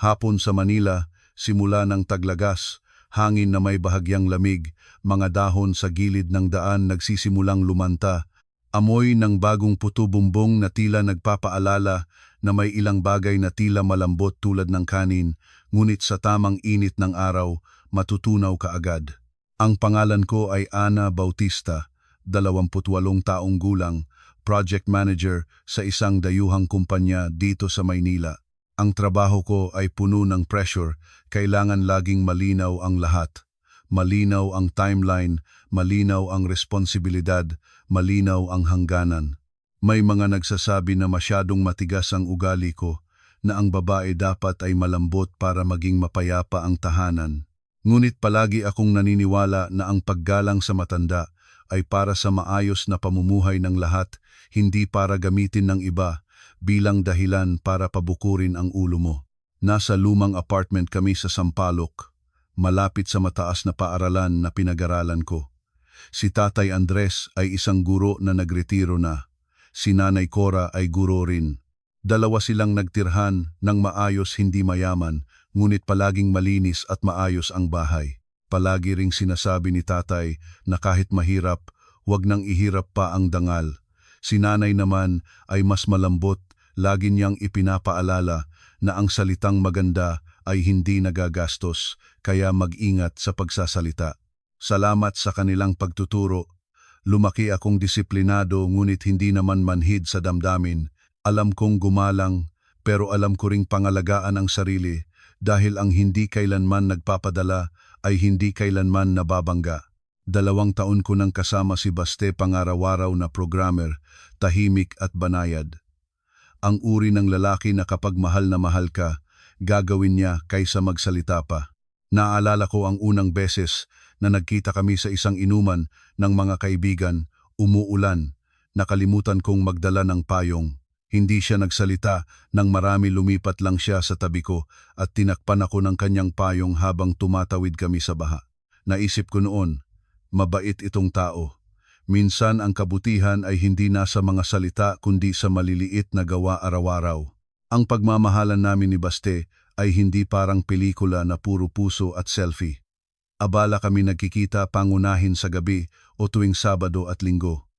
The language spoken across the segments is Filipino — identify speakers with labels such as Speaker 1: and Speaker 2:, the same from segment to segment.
Speaker 1: Hapon sa Manila, simula ng taglagas, hangin na may bahagyang lamig, mga dahon sa gilid ng daan nagsisimulang lumanta, amoy ng bagong puto-bumbong na tila nagpapaalala na may ilang bagay na tila malambot tulad ng kanin, ngunit sa tamang init ng araw, matutunaw ka agad. Ang pangalan ko ay Ana Bautista, 28 taong gulang, project manager sa isang dayuhang kumpanya dito sa Maynila. Ang trabaho ko ay puno ng pressure, kailangan laging malinaw ang lahat. Malinaw ang timeline, malinaw ang responsibilidad, malinaw ang hangganan. May mga nagsasabi na masyadong matigas ang ugali ko, na ang babae dapat ay malambot para maging mapayapa ang tahanan. Ngunit palagi akong naniniwala na ang paggalang sa matanda ay para sa maayos na pamumuhay ng lahat, hindi para gamitin ng iba bilang dahilan para pabukurin ang ulo mo. Nasa lumang apartment kami sa Sampaloc, malapit sa mataas na paaralan na pinag-aralan ko. Si Tatay Andres ay isang guro na nagretiro na. Si Nanay Cora ay guro rin. Dalawa silang nagtirhan ng maayos hindi mayaman, ngunit palaging malinis at maayos ang bahay. Palagi ring sinasabi ni Tatay na kahit mahirap, huwag nang ihirap pa ang dangal. Si Nanay naman ay mas malambot, lagi niyang ipinapaalala na ang salitang maganda ay hindi nagagastos, kaya mag-ingat sa pagsasalita. Salamat sa kanilang pagtuturo. Lumaki akong disiplinado ngunit hindi naman manhid sa damdamin. Alam kong gumalang, pero alam ko ring pangalagaan ang sarili dahil ang hindi kailanman nagpapadala ay hindi kailanman nababangga. 2 taon ko nang kasama si Baste pangaraw-araw na programmer, tahimik at banayad. Ang uri ng lalaki na kapag mahal na mahal ka, gagawin niya kaysa magsalita pa. Naalala ko ang unang beses na nagkita kami sa isang inuman ng mga kaibigan, umuulan, nakalimutan kong magdala ng payong. Hindi siya nagsalita, nang marami lumipat lang siya sa tabi ko at tinakpan ako ng kanyang payong habang tumatawid kami sa baha. Naisip ko noon, mabait itong tao. Minsan ang kabutihan ay hindi nasa mga salita kundi sa maliliit na gawa araw-araw. Ang pagmamahalan namin ni Baste ay hindi parang pelikula na puro puso at selfie. Abala kami nagkikita pangunahin sa gabi o tuwing Sabado at Linggo.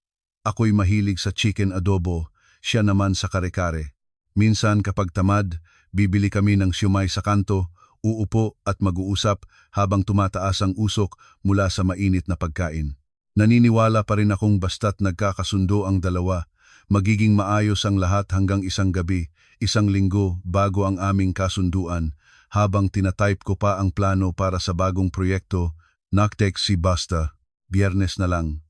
Speaker 1: Ako'y mahilig sa chicken adobo, siya naman sa kare-kare. Minsan kapag tamad, bibili kami ng siumay sa kanto, uupo at mag-uusap habang tumataas ang usok mula sa mainit na pagkain. Naniniwala pa rin akong basta't nagkakasundo ang dalawa, magiging maayos ang lahat hanggang isang gabi, isang linggo bago ang aming kasunduan, habang tinatype ko pa ang plano para sa bagong proyekto, naktext si Basta, Biyernes na lang.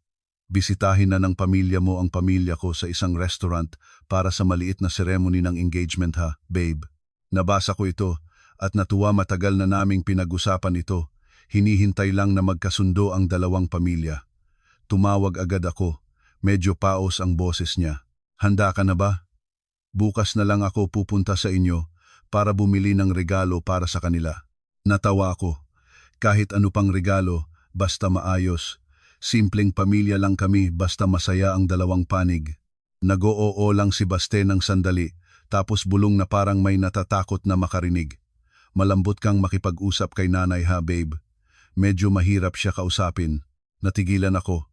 Speaker 1: Bisitahin na ng pamilya mo ang pamilya ko sa isang restaurant para sa maliit na ceremony ng engagement ha, babe. Nabasa ko ito at natuwa matagal na naming pinag-usapan ito. Hinihintay lang na magkasundo ang dalawang pamilya. Tumawag agad ako. Medyo paos ang boses niya. Handa ka na ba? Bukas na lang ako pupunta sa inyo para bumili ng regalo para sa kanila. Natawa ako. Kahit ano pang regalo, basta maayos. Simpleng pamilya lang kami basta masaya ang dalawang panig. Nag-oo lang si Baste ng sandali, tapos bulong na parang may natatakot na makarinig. Malambot kang makipag-usap kay nanay ha, babe. Medyo mahirap siya kausapin. Natigilan ako.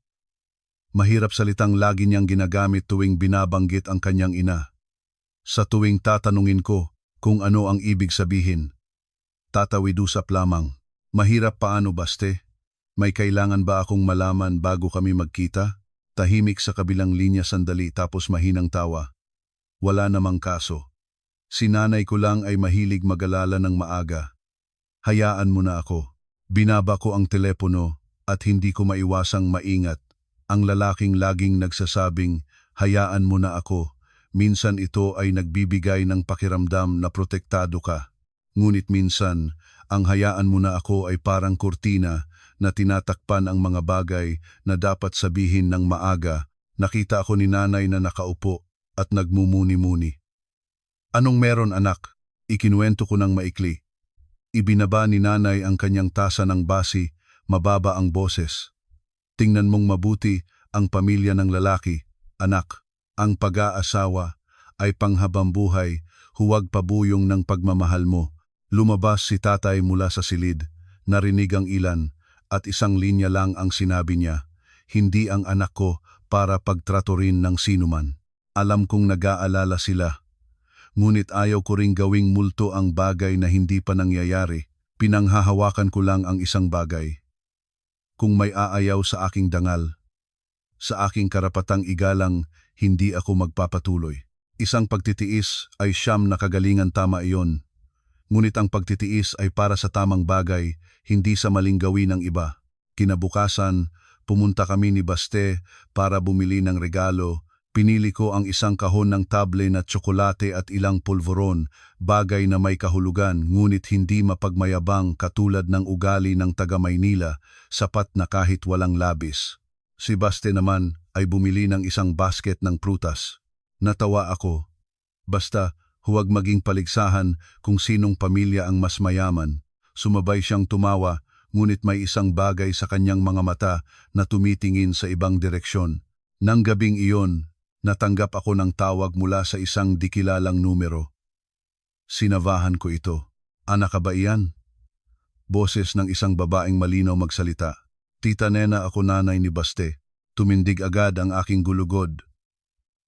Speaker 1: Mahirap salitang lagi niyang ginagamit tuwing binabanggit ang kanyang ina. Sa tuwing tatanungin ko kung ano ang ibig sabihin, tatawid-usap lamang. Mahirap paano, Baste? May kailangan ba akong malaman bago kami magkita? Tahimik sa kabilang linya sandali tapos mahinang tawa. Wala namang kaso. Si nanay ko lang ay mahilig mag-alala ng maaga. Hayaan mo na ako. Binaba ko ang telepono at hindi ko maiwasang maingat. Ang lalaking laging nagsasabing, hayaan mo na ako. Minsan ito ay nagbibigay ng pakiramdam na protektado ka. Ngunit minsan, ang hayaan mo na ako ay parang kurtina na tinatakpan ang mga bagay na dapat sabihin ng maaga. Nakita ako ni nanay na nakaupo at nagmumuni-muni. Anong meron, anak? Ikinuwento ko ng maikli. Ibinaba ni nanay ang kanyang tasa ng basi, mababa ang boses. Tingnan mong mabuti ang pamilya ng lalaki, anak. Ang pag-aasawa ay panghabambuhay, huwag pabuyong ng pagmamahal mo. Lumabas si tatay mula sa silid, narinig ang ilan, at isang linya lang ang sinabi niya, "Hindi ang anak ko para pagtrato rin ng sinuman. Alam kong nag-aalala sila. Ngunit ayaw ko ring gawing multo ang bagay na hindi pa nangyayari. Pinanghahawakan ko lang ang isang bagay. Kung may aayaw sa aking dangal, sa aking karapatang igalang, hindi ako magpapatuloy. Isang pagtitiis ay siyam na kagalingan, tama iyon. Ngunit ang pagtitiis ay para sa tamang bagay, hindi sa maling gawin ng iba." Kinabukasan, pumunta kami ni Baste para bumili ng regalo. Pinili ko ang isang kahon ng table na tsokolate at ilang polvoron, bagay na may kahulugan ngunit hindi mapagmayabang katulad ng ugali ng taga-Maynila, sapat na kahit walang labis. Si Baste naman ay bumili ng isang basket ng prutas. Natawa ako. Basta, huwag maging paligsahan kung sinong pamilya ang mas mayaman. Sumabay siyang tumawa, ngunit may isang bagay sa kanyang mga mata na tumitingin sa ibang direksyon. Nang gabing iyon, natanggap ako ng tawag mula sa isang dikilalang numero. Sinavahan ko ito. "Anak ka ba iyan?" Boses ng isang babaeng malinaw magsalita. "Tita Nena, ako, nanay ni Baste." Tumindig agad ang aking gulugod.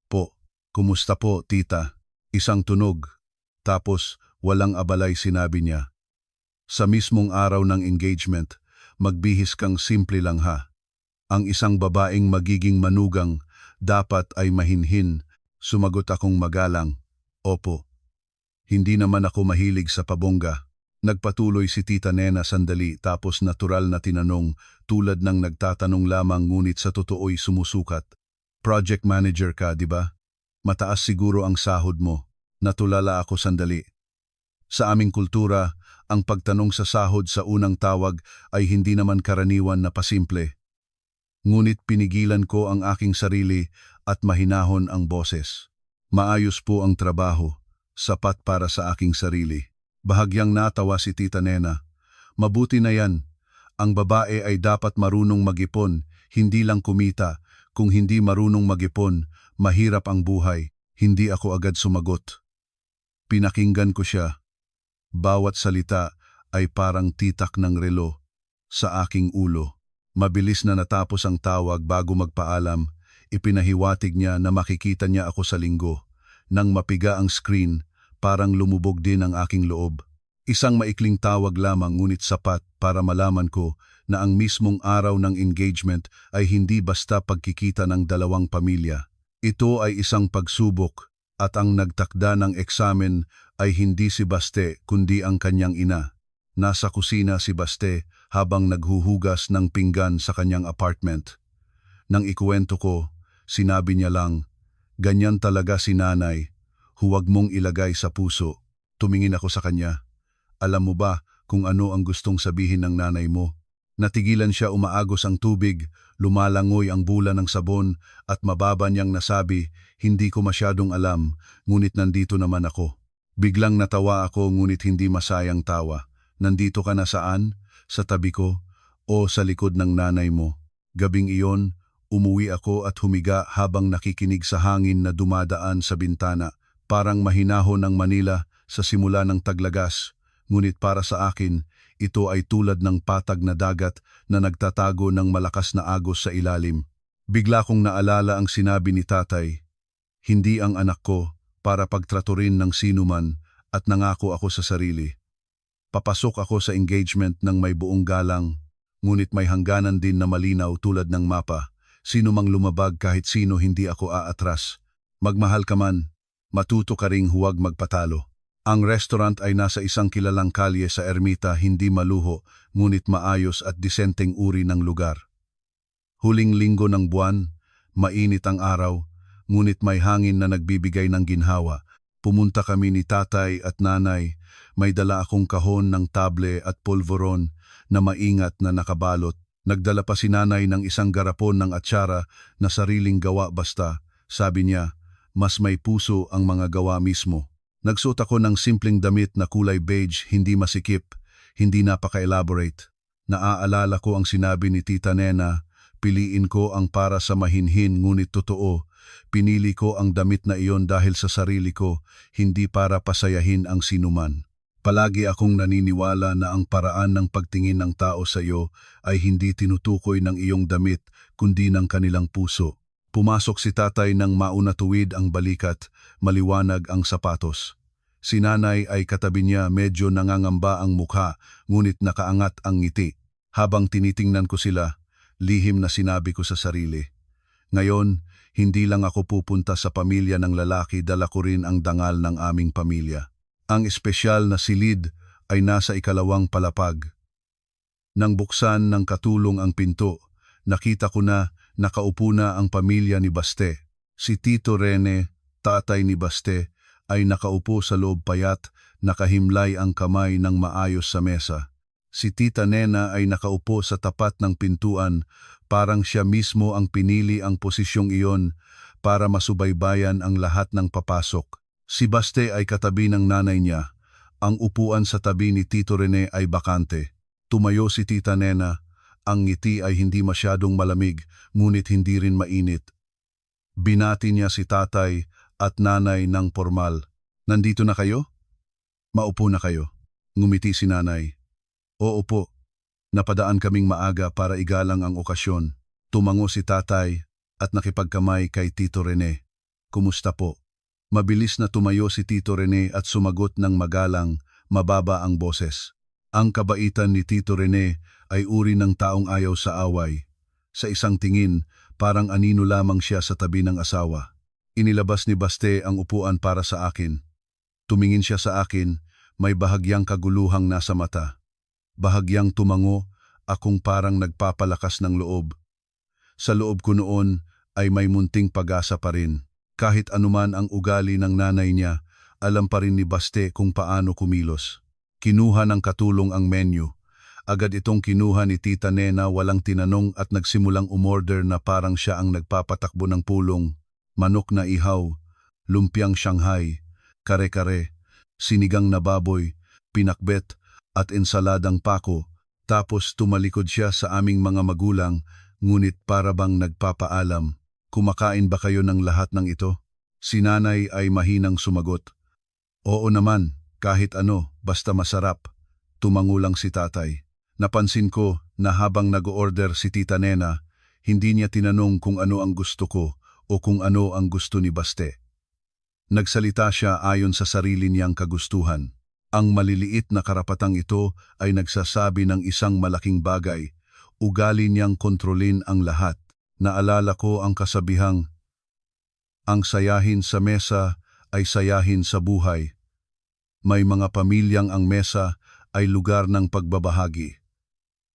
Speaker 1: "Po, kumusta po, tita?" Isang tunog. Tapos walang abalay sinabi niya, "Sa mismong araw ng engagement, magbihis kang simple lang ha. Ang isang babaeng magiging manugang dapat ay mahinhin." Sumagot akong magalang, "Opo." Hindi naman ako mahilig sa pabongga. Nagpatuloy si Tita Nena sandali tapos natural na tinanong, tulad ng nagtatanong lamang ngunit sa totoo'y sumusukat. "Project manager ka, di ba? Mataas siguro ang sahod mo." Natulala ako sandali. Sa aming kultura, ang pagtanong sa sahod sa unang tawag ay hindi naman karaniwan na pasimple. Ngunit pinigilan ko ang aking sarili at mahinahon ang boses. "Maayos po ang trabaho, sapat para sa aking sarili." Bahagyang natawa si Tita Nena. "Mabuti na yan. Ang babae ay dapat marunong mag-ipon, hindi lang kumita. Kung hindi marunong mag-ipon, mahirap ang buhay." Hindi ako agad sumagot. Pinakinggan ko siya. Bawat salita ay parang titak ng relo sa aking ulo. Mabilis na natapos ang tawag bago magpaalam. Ipinahiwatig niya na makikita niya ako sa Linggo. Nang mapiga ang screen, parang lumubog din ang aking loob. Isang maikling tawag lamang ngunit sapat para malaman ko na ang mismong araw ng engagement ay hindi basta pagkikita ng dalawang pamilya. Ito ay isang pagsubok at ang nagtakda ng eksamen ay hindi si Baste kundi ang kanyang ina. Nasa kusina si Baste habang naghuhugas ng pinggan sa kanyang apartment. Nang ikuwento ko, sinabi niya lang, "Ganyan talaga si nanay. Huwag mong ilagay sa puso." Tumingin ako sa kanya. "Alam mo ba kung ano ang gustong sabihin ng nanay mo?" Natigilan siya, umaagos ang tubig, lumalangoy ang bula ng sabon at mababa niyang nasabi, "Hindi ko masyadong alam, ngunit nandito naman ako." Biglang natawa ako ngunit hindi masayang tawa. "Nandito ka na saan? Sa tabi ko? O sa likod ng nanay mo?" Gabing iyon, umuwi ako at humiga habang nakikinig sa hangin na dumadaan sa bintana. Parang mahinahon ng Manila sa simula ng taglagas, ngunit para sa akin, ito ay tulad ng patag na dagat na nagtatago ng malakas na agos sa ilalim. Bigla kong naalala ang sinabi ni tatay, "Hindi ang anak ko para pagtraturin ng sinuman," at nangako ako sa sarili. Papasok ako sa engagement ng may buong galang, ngunit may hangganan din na malinaw tulad ng mapa. Sino mang lumabag kahit sino, hindi ako aatras. Magmahal ka man, matuto ka ring huwag magpatalo. Ang restaurant ay nasa isang kilalang kalye sa Ermita, hindi maluho, ngunit maayos at disenteng uri ng lugar. Huling linggo ng buwan, mainit ang araw, ngunit may hangin na nagbibigay ng ginhawa. Pumunta kami ni tatay at nanay, may dala akong kahon ng table at polvoron na maingat na nakabalot. Nagdala pa si nanay ng isang garapon ng atsara na sariling gawa, basta, sabi niya, mas may puso ang mga gawa mismo. Nagsuot ako ng simpleng damit na kulay beige, hindi masikip, hindi napaka-elaborate. Naaalala ko ang sinabi ni Tita Nena, piliin ko ang para sa mahinhin ngunit totoo. Pinili ko ang damit na iyon dahil sa sarili ko, hindi para pasayahin ang sinuman. Palagi akong naniniwala na ang paraan ng pagtingin ng tao sa iyo ay hindi tinutukoy ng iyong damit kundi ng kanilang puso. Pumasok si tatay nang maunatuwid ang balikat, maliwanag ang sapatos. Si nanay ay katabi niya, medyo nangangamba ang mukha, ngunit nakaangat ang ngiti. Habang tinitingnan ko sila, lihim na sinabi ko sa sarili, ngayon, hindi lang ako pupunta sa pamilya ng lalaki, dala ko rin ang dangal ng aming pamilya. Ang espesyal na silid ay nasa ikalawang palapag. Nang buksan ng katulong ang pinto, nakita ko na nakaupo na ang pamilya ni Baste. Si Tito Rene, tatay ni Baste, ay nakaupo sa loob, payat, nakahimlay ang kamay ng maayos sa mesa. Si Tita Nena ay nakaupo sa tapat ng pintuan, parang siya mismo ang pinili ang posisyong iyon para masubaybayan ang lahat ng papasok. Si Baste ay katabi ng nanay niya. Ang upuan sa tabi ni Tito Rene ay bakante. Tumayo si Tita Nena. Ang ngiti ay hindi masyadong malamig, ngunit hindi rin mainit. Binati niya si tatay at nanay ng formal. Nandito na kayo? Maupo na kayo. Ngumiti si nanay. Oo po. Napadaan kaming maaga para igalang ang okasyon. Tumango si tatay at nakipagkamay kay Tito Rene. Kumusta po? Mabilis na tumayo si Tito Rene at sumagot ng magalang, mababa ang boses. Ang kabaitan ni Tito Rene ay uri ng taong ayaw sa away. Sa isang tingin, parang anino lamang siya sa tabi ng asawa. Inilabas ni Baste ang upuan para sa akin. Tumingin siya sa akin, may bahagyang kaguluhang nasa mata. Bahagyang tumango, akong parang nagpapalakas ng loob. Sa loob ko noon ay may munting pag-asa pa rin. Kahit anuman ang ugali ng nanay niya, alam pa rin ni Baste kung paano kumilos. Kinuha ng katulong ang menu. Agad itong kinuha ni Tita Nena, walang tinanong, at nagsimulang umorder na parang siya ang nagpapatakbo ng pulong. Manok na ihaw, lumpiang Shanghai, kare-kare, sinigang na baboy, pinakbet, at ensaladang pako. Tapos tumalikod siya sa aming mga magulang, ngunit para bang nagpapaalam, kumakain ba kayo ng lahat ng ito? Si nanay ay mahinang sumagot. Oo naman, kahit ano, basta masarap. Tumango lang si tatay. Napansin ko na habang nag-order si Tita Nena, hindi niya tinanong kung ano ang gusto ko o kung ano ang gusto ni Baste. Nagsalita siya ayon sa sarili niyang kagustuhan. Ang maliliit na karapatang ito ay nagsasabi ng isang malaking bagay. Ugali niyang kontrolin ang lahat. Naalala ko ang kasabihang, ang sayahin sa mesa ay sayahin sa buhay. May mga pamilyang ang mesa ay lugar ng pagbabahagi.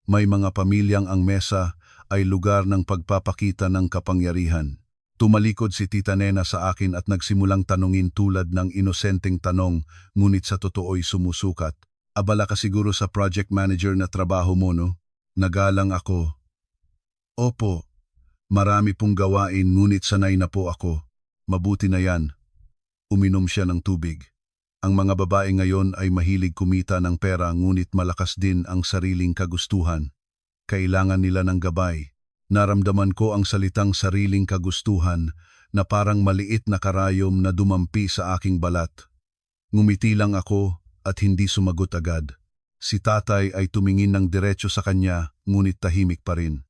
Speaker 1: May mga pamilyang ang mesa ay lugar ng pagpapakita ng kapangyarihan. Tumalikod si Tita Nena sa akin at nagsimulang tanungin tulad ng inosenteng tanong, ngunit sa totoo'y sumusukat. Abala ka siguro sa project manager na trabaho mo, no? Nagalang ako. Opo, marami pong gawain, ngunit sanay na po ako. Mabuti na yan. Uminom siya ng tubig. Ang mga babae ngayon ay mahilig kumita ng pera, ngunit malakas din ang sariling kagustuhan. Kailangan nila ng gabay. Naramdaman ko ang salitang sariling kagustuhan na parang maliit na karayom na dumampi sa aking balat. Ngumiti lang ako at hindi sumagot agad. Si tatay ay tumingin ng diretso sa kanya, ngunit tahimik pa rin.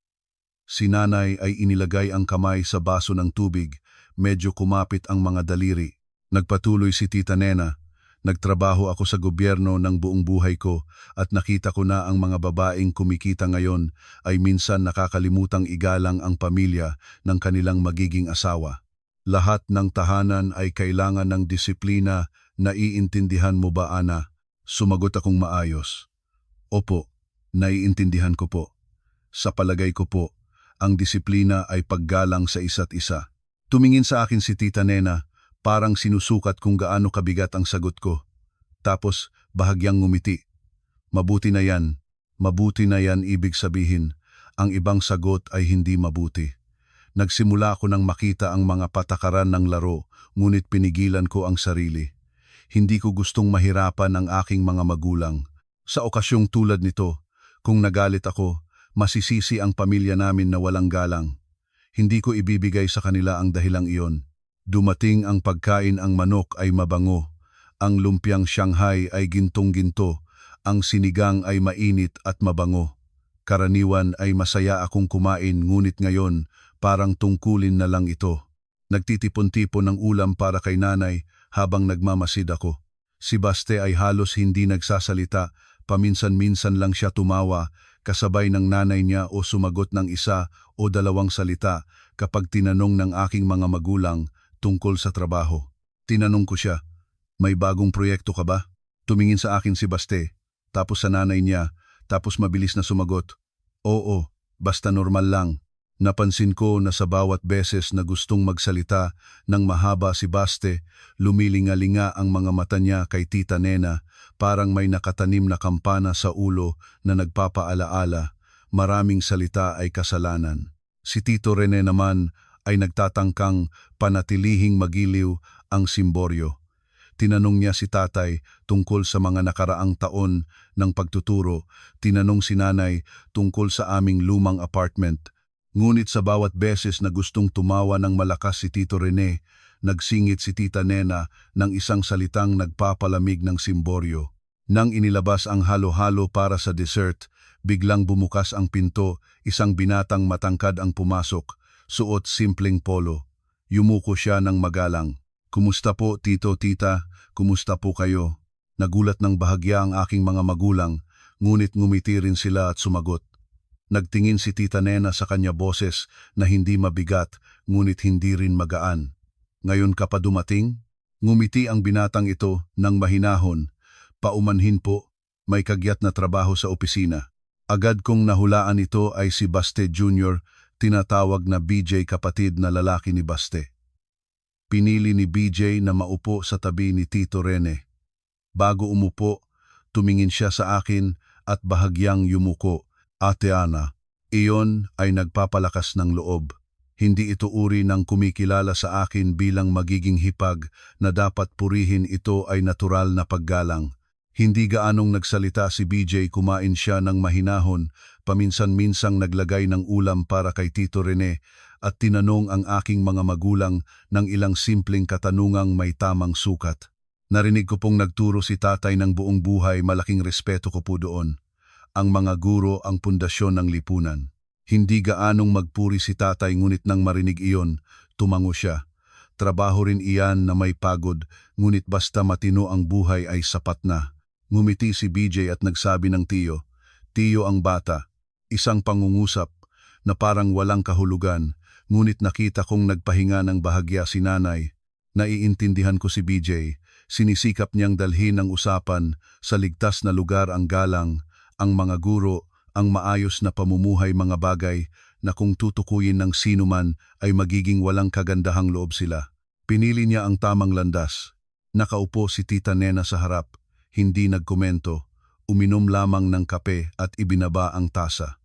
Speaker 1: Si nanay ay inilagay ang kamay sa baso ng tubig, medyo kumapit ang mga daliri. Nagpatuloy si Tita Nena. Nagtrabaho ako sa gobyerno ng buong buhay ko at nakita ko na ang mga babaeng kumikita ngayon ay minsan nakakalimutang igalang ang pamilya ng kanilang magiging asawa. Lahat ng tahanan ay kailangan ng disiplina. Naiintindihan mo ba, Ana? Sumagot akong maayos. Opo, naiintindihan ko po. Sa palagay ko po, ang disiplina ay paggalang sa isa't isa. Tumingin sa akin si Tita Nena. Parang sinusukat kung gaano kabigat ang sagot ko. Tapos bahagyang ngumiti. Mabuti na yan. Mabuti na yan ibig sabihin. Ang ibang sagot ay hindi mabuti. Nagsimula ako nang makita ang mga patakaran ng laro, ngunit pinigilan ko ang sarili. Hindi ko gustong mahirapan ang aking mga magulang. Sa okasyong tulad nito, kung nagalit ako, masisisi ang pamilya namin na walang galang. Hindi ko ibibigay sa kanila ang dahilang iyon. Dumating ang pagkain, ang manok ay mabango. Ang lumpiang Shanghai ay gintong-ginto, ang sinigang ay mainit at mabango. Karaniwan ay masaya akong kumain ngunit ngayon parang tungkulin na lang ito. Nagtitipon-tipon ng ulam para kay nanay habang nagmamasid ako. Si Baste ay halos hindi nagsasalita, paminsan-minsan lang siya tumawa, kasabay ng nanay niya o sumagot ng isa o dalawang salita kapag tinanong ng aking mga magulang tungkol sa trabaho. Tinanong ko siya, "May bagong proyekto ka ba?" Tumingin sa akin si Baste, tapos sa nanay niya, tapos mabilis na sumagot, "Oo, basta normal lang." Napansin ko na sa bawat beses na gustong magsalita ng mahaba si Baste, lumilinga-linga ang mga mata niya kay Tita Nena, parang may nakatanim na kampana sa ulo na nagpapaalaala, maraming salita ay kasalanan. Si Tito Rene naman ay nagtatangkang panatilihing magiliw ang simboryo. Tinanong niya si tatay tungkol sa mga nakaraang taon ng pagtuturo, tinanong si nanay tungkol sa aming lumang apartment. Ngunit sa bawat beses na gustong tumawa ng malakas si Tito Rene, nagsingit si Tita Nena ng isang salitang nagpapalamig ng simboryo. Nang inilabas ang halo-halo para sa dessert, biglang bumukas ang pinto, isang binatang matangkad ang pumasok, suot simpleng polo. Yumuko siya ng magalang. "Kumusta po, Tito, Tita? Kumusta po kayo?" Nagulat ng bahagya ang aking mga magulang, ngunit ngumiti rin sila at sumagot. Nagtingin si Tita Nena sa kanya boses na hindi mabigat, ngunit hindi rin magaan. "Ngayon ka pa dumating?" Ngumiti ang binatang ito ng mahinahon. "Paumanhin po, may kagyat na trabaho sa opisina." Agad kong nahulaan ito ay si Baste Jr., tinatawag na BJ, kapatid na lalaki ni Baste. Pinili ni BJ na maupo sa tabi ni Tito Rene. Bago umupo, tumingin siya sa akin at bahagyang yumuko. "Ate Ana." Iyon ay nagpapalakas ng loob. Hindi ito uri ng kumikilala sa akin bilang magiging hipag na dapat purihin, ito ay natural na paggalang. Hindi gaanong nagsalita si BJ, kumain siya ng mahinahon, paminsan-minsang naglagay ng ulam para kay Tito Rene at tinanong ang aking mga magulang ng ilang simpleng katanungang may tamang sukat. Narinig ko pong nagturo si tatay ng buong buhay, malaking respeto ko po doon. Ang mga guro ang pundasyon ng lipunan. Hindi gaanong magpuri si tatay, ngunit nang marinig iyon, tumango siya. Trabaho rin iyan na may pagod, ngunit basta matino ang buhay ay sapat na. Ngumiti si BJ at nagsabi ng tiyo ang bata. Isang pangungusap na parang walang kahulugan, ngunit nakita kong nagpahinga ng bahagya si nanay. Naiintindihan ko si BJ, sinisikap niyang dalhin ang usapan sa ligtas na lugar, ang galang, ang mga guro, ang maayos na pamumuhay, mga bagay na kung tutukuyin ng sino man ay magiging walang kagandahang loob sila. Pinili niya ang tamang landas. Nakaupo si Tita Nena sa harap, hindi nagkomento, uminom lamang ng kape at ibinaba ang tasa.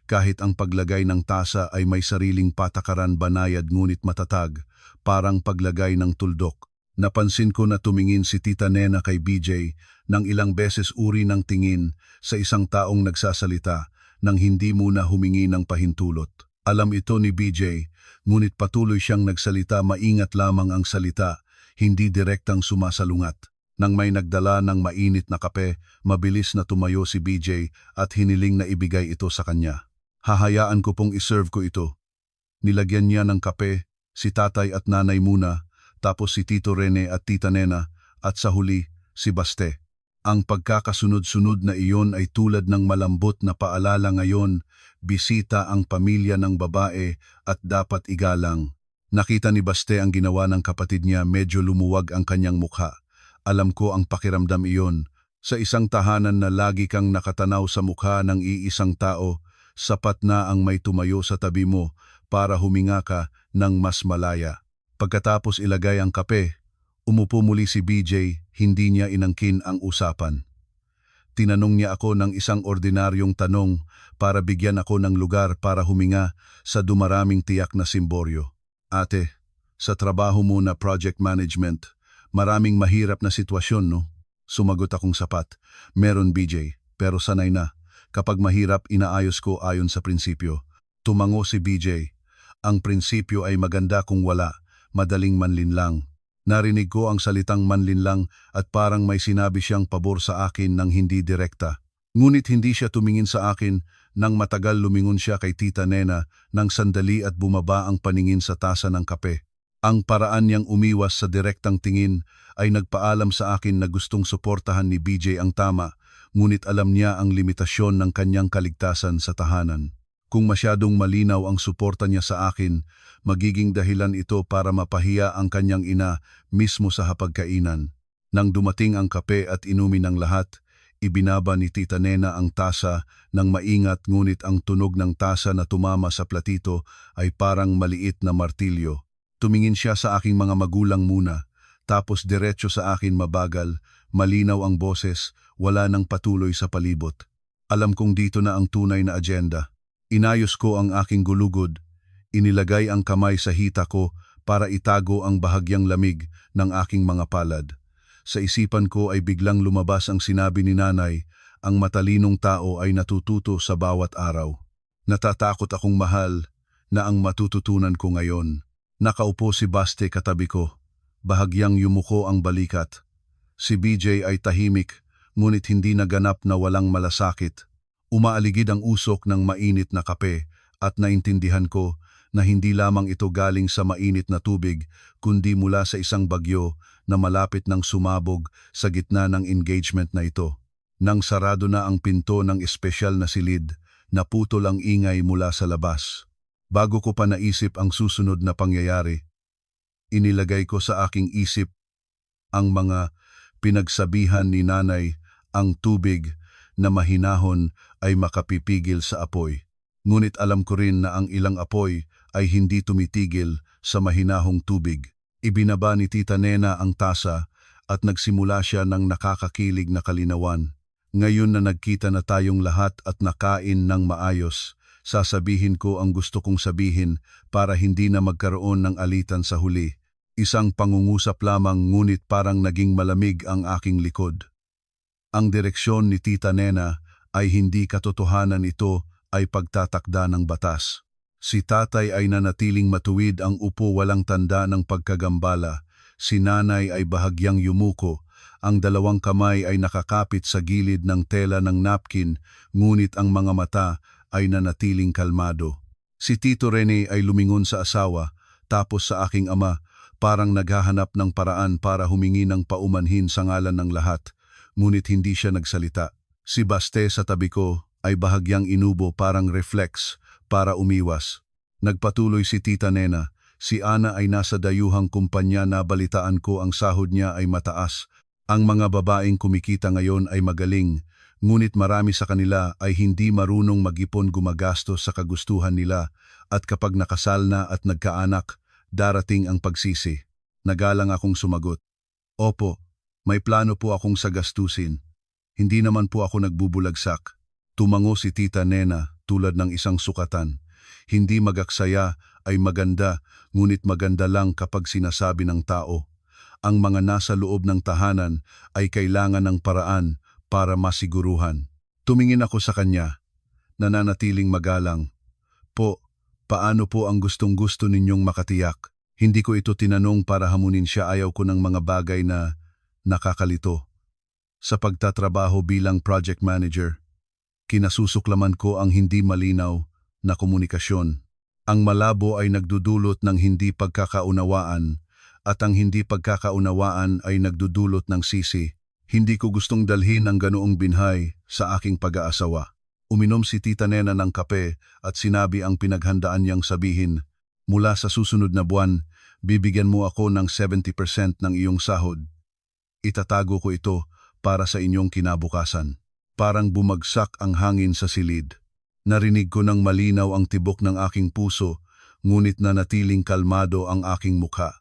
Speaker 1: Kahit ang paglagay ng tasa ay may sariling patakaran, banayad ngunit matatag, parang paglagay ng tuldok. Napansin ko na tumingin si Tita Nena kay BJ ng ilang beses, uri ng tingin sa isang taong nagsasalita nang hindi muna humingi ng pahintulot. Alam ito ni BJ, ngunit patuloy siyang nagsalita, maingat lamang ang salita, hindi direktang sumasalungat. Nang may nagdala ng mainit na kape, mabilis na tumayo si BJ at hiniling na ibigay ito sa kanya. "Hahayaan ko pong iserve ko ito." Nilagyan niya ng kape si tatay at nanay muna, tapos si Tito Rene at Tita Nena, at sa huli si Baste. Ang pagkakasunod-sunod na iyon ay tulad ng malambot na paalala, ngayon, bisita ang pamilya ng babae at dapat igalang. Nakita ni Baste ang ginawa ng kapatid niya, medyo lumuwag ang kanyang mukha. Alam ko ang pakiramdam iyon. Sa isang tahanan na lagi kang nakatanaw sa mukha ng iisang tao, sapat na ang may tumayo sa tabi mo para huminga ka ng mas malaya. Pagkatapos ilagay ang kape, umupo muli si BJ, hindi niya inangkin ang usapan. Tinanong niya ako ng isang ordinaryong tanong para bigyan ako ng lugar para huminga sa dumaraming tiyak na simboryo. "Ate, sa trabaho mo na project management, maraming mahirap na sitwasyon, no?" Sumagot akong sapat. "Meron, BJ, pero sanay na. Kapag mahirap, inaayos ko ayon sa prinsipyo." Tumango si BJ. "Ang prinsipyo ay maganda kung wala, madaling manlinlang." Narinig ko ang salitang manlinlang at parang may sinabi siyang pabor sa akin nang hindi direkta. Ngunit hindi siya tumingin sa akin nang matagal lumingon siya kay Tita Nena nang sandali at bumaba ang paningin sa tasa ng kape. Ang paraan niyang umiwas sa direktang tingin ay nagpaalam sa akin na gustong suportahan ni BJ ang tama, ngunit alam niya ang limitasyon ng kanyang kaligtasan sa tahanan. Kung masyadong malinaw ang suporta niya sa akin, magiging dahilan ito para mapahiya ang kanyang ina mismo sa hapagkainan. Nang dumating ang kape at inumin ng lahat, ibinaba ni Tita Nena ang tasa ng maingat, ngunit ang tunog ng tasa na tumama sa platito ay parang maliit na martilyo. Tumingin siya sa aking mga magulang muna, tapos diretso sa akin mabagal, malinaw ang boses, wala nang patuloy sa palibot. Alam kong dito na ang tunay na agenda. Inayos ko ang aking gulugod, inilagay ang kamay sa hita ko para itago ang bahagyang lamig ng aking mga palad. Sa isipan ko ay biglang lumabas ang sinabi ni nanay, ang matalinong tao ay natututo sa bawat araw. Natatakot akong mahal na ang matututunan ko ngayon. Nakaupo si Baste katabi ko, bahagyang yumuko ang balikat. Si BJ ay tahimik, ngunit hindi naganap na walang malasakit. Umaaligid ang usok ng mainit na kape at naintindihan ko na hindi lamang ito galing sa mainit na tubig kundi mula sa isang bagyo na malapit nang sumabog sa gitna ng engagement na ito. Nang sarado na ang pinto ng espesyal na silid, naputol ang ingay mula sa labas. Bago ko pa naisip ang susunod na pangyayari, inilagay ko sa aking isip ang mga pinagsabihan ni nanay, ang tubig na mahinahon ay makapipigil sa apoy. Ngunit alam ko rin na ang ilang apoy ay hindi tumitigil sa mahinahong tubig. Ibinaba ni Tita Nena ang tasa at nagsimula siya ng nakakakilig na kalinawan. Ngayon na nagkita na tayong lahat at nakain ng maayos, sasabihin ko ang gusto kong sabihin para hindi na magkaroon ng alitan sa huli. Isang pangungusap lamang, ngunit parang naging malamig ang aking likod. Ang direksyon ni Tita Nena ay hindi katotohanan, ito ay pagtatakda ng batas. Si tatay ay nanatiling matuwid ang upo, walang tanda ng pagkagambala. Si nanay ay bahagyang yumuko. Ang dalawang kamay ay nakakapit sa gilid ng tela ng napkin, ngunit ang mga mata ay nanatiling kalmado. Si Tito Rene ay lumingon sa asawa, tapos sa aking ama, parang naghahanap ng paraan para humingi ng paumanhin sa ngalan ng lahat. Ngunit hindi siya nagsalita. Si Baste sa tabi ko ay bahagyang inubo, parang reflex para umiwas. Nagpatuloy si Tita Nena, si Ana ay nasa dayuhang kumpanya, na balitaan ko ang sahod niya ay mataas. Ang mga babaeng kumikita ngayon ay magaling, ngunit marami sa kanila ay hindi marunong mag-ipon, gumagastos sa kagustuhan nila, at kapag nakasal na at nagkaanak, darating ang pagsisi. Nagalang akong sumagot, opo, may plano po akong sagastusin. Hindi naman po ako nagbubulagsak. Tumango si Tita Nena tulad ng isang sukatan. Hindi magaksaya ay maganda, ngunit maganda lang kapag sinasabi ng tao. Ang mga nasa loob ng tahanan ay kailangan ng paraan para masiguruhan. Tumingin ako sa kanya, nananatiling magalang. Po, paano po ang gustong-gusto ninyong makatiyak? Hindi ko ito tinanong para hamunin siya, ayaw ko ng mga bagay na nakakalito. Sa pagtatrabaho bilang project manager, kinasusuklaman ko ang hindi malinaw na komunikasyon. Ang malabo ay nagdudulot ng hindi pagkakaunawaan, at ang hindi pagkakaunawaan ay nagdudulot ng sisi. Hindi ko gustong dalhin ang ganoong binhay sa aking pag-aasawa. Uminom si Tita Nena ng kape at sinabi ang pinaghandaan niyang sabihin, mula sa susunod na buwan, bibigyan mo ako ng 70% ng iyong sahod. Itatago ko ito para sa inyong kinabukasan. Parang bumagsak ang hangin sa silid. Narinig ko ng malinaw ang tibok ng aking puso, ngunit nanatiling kalmado ang aking mukha.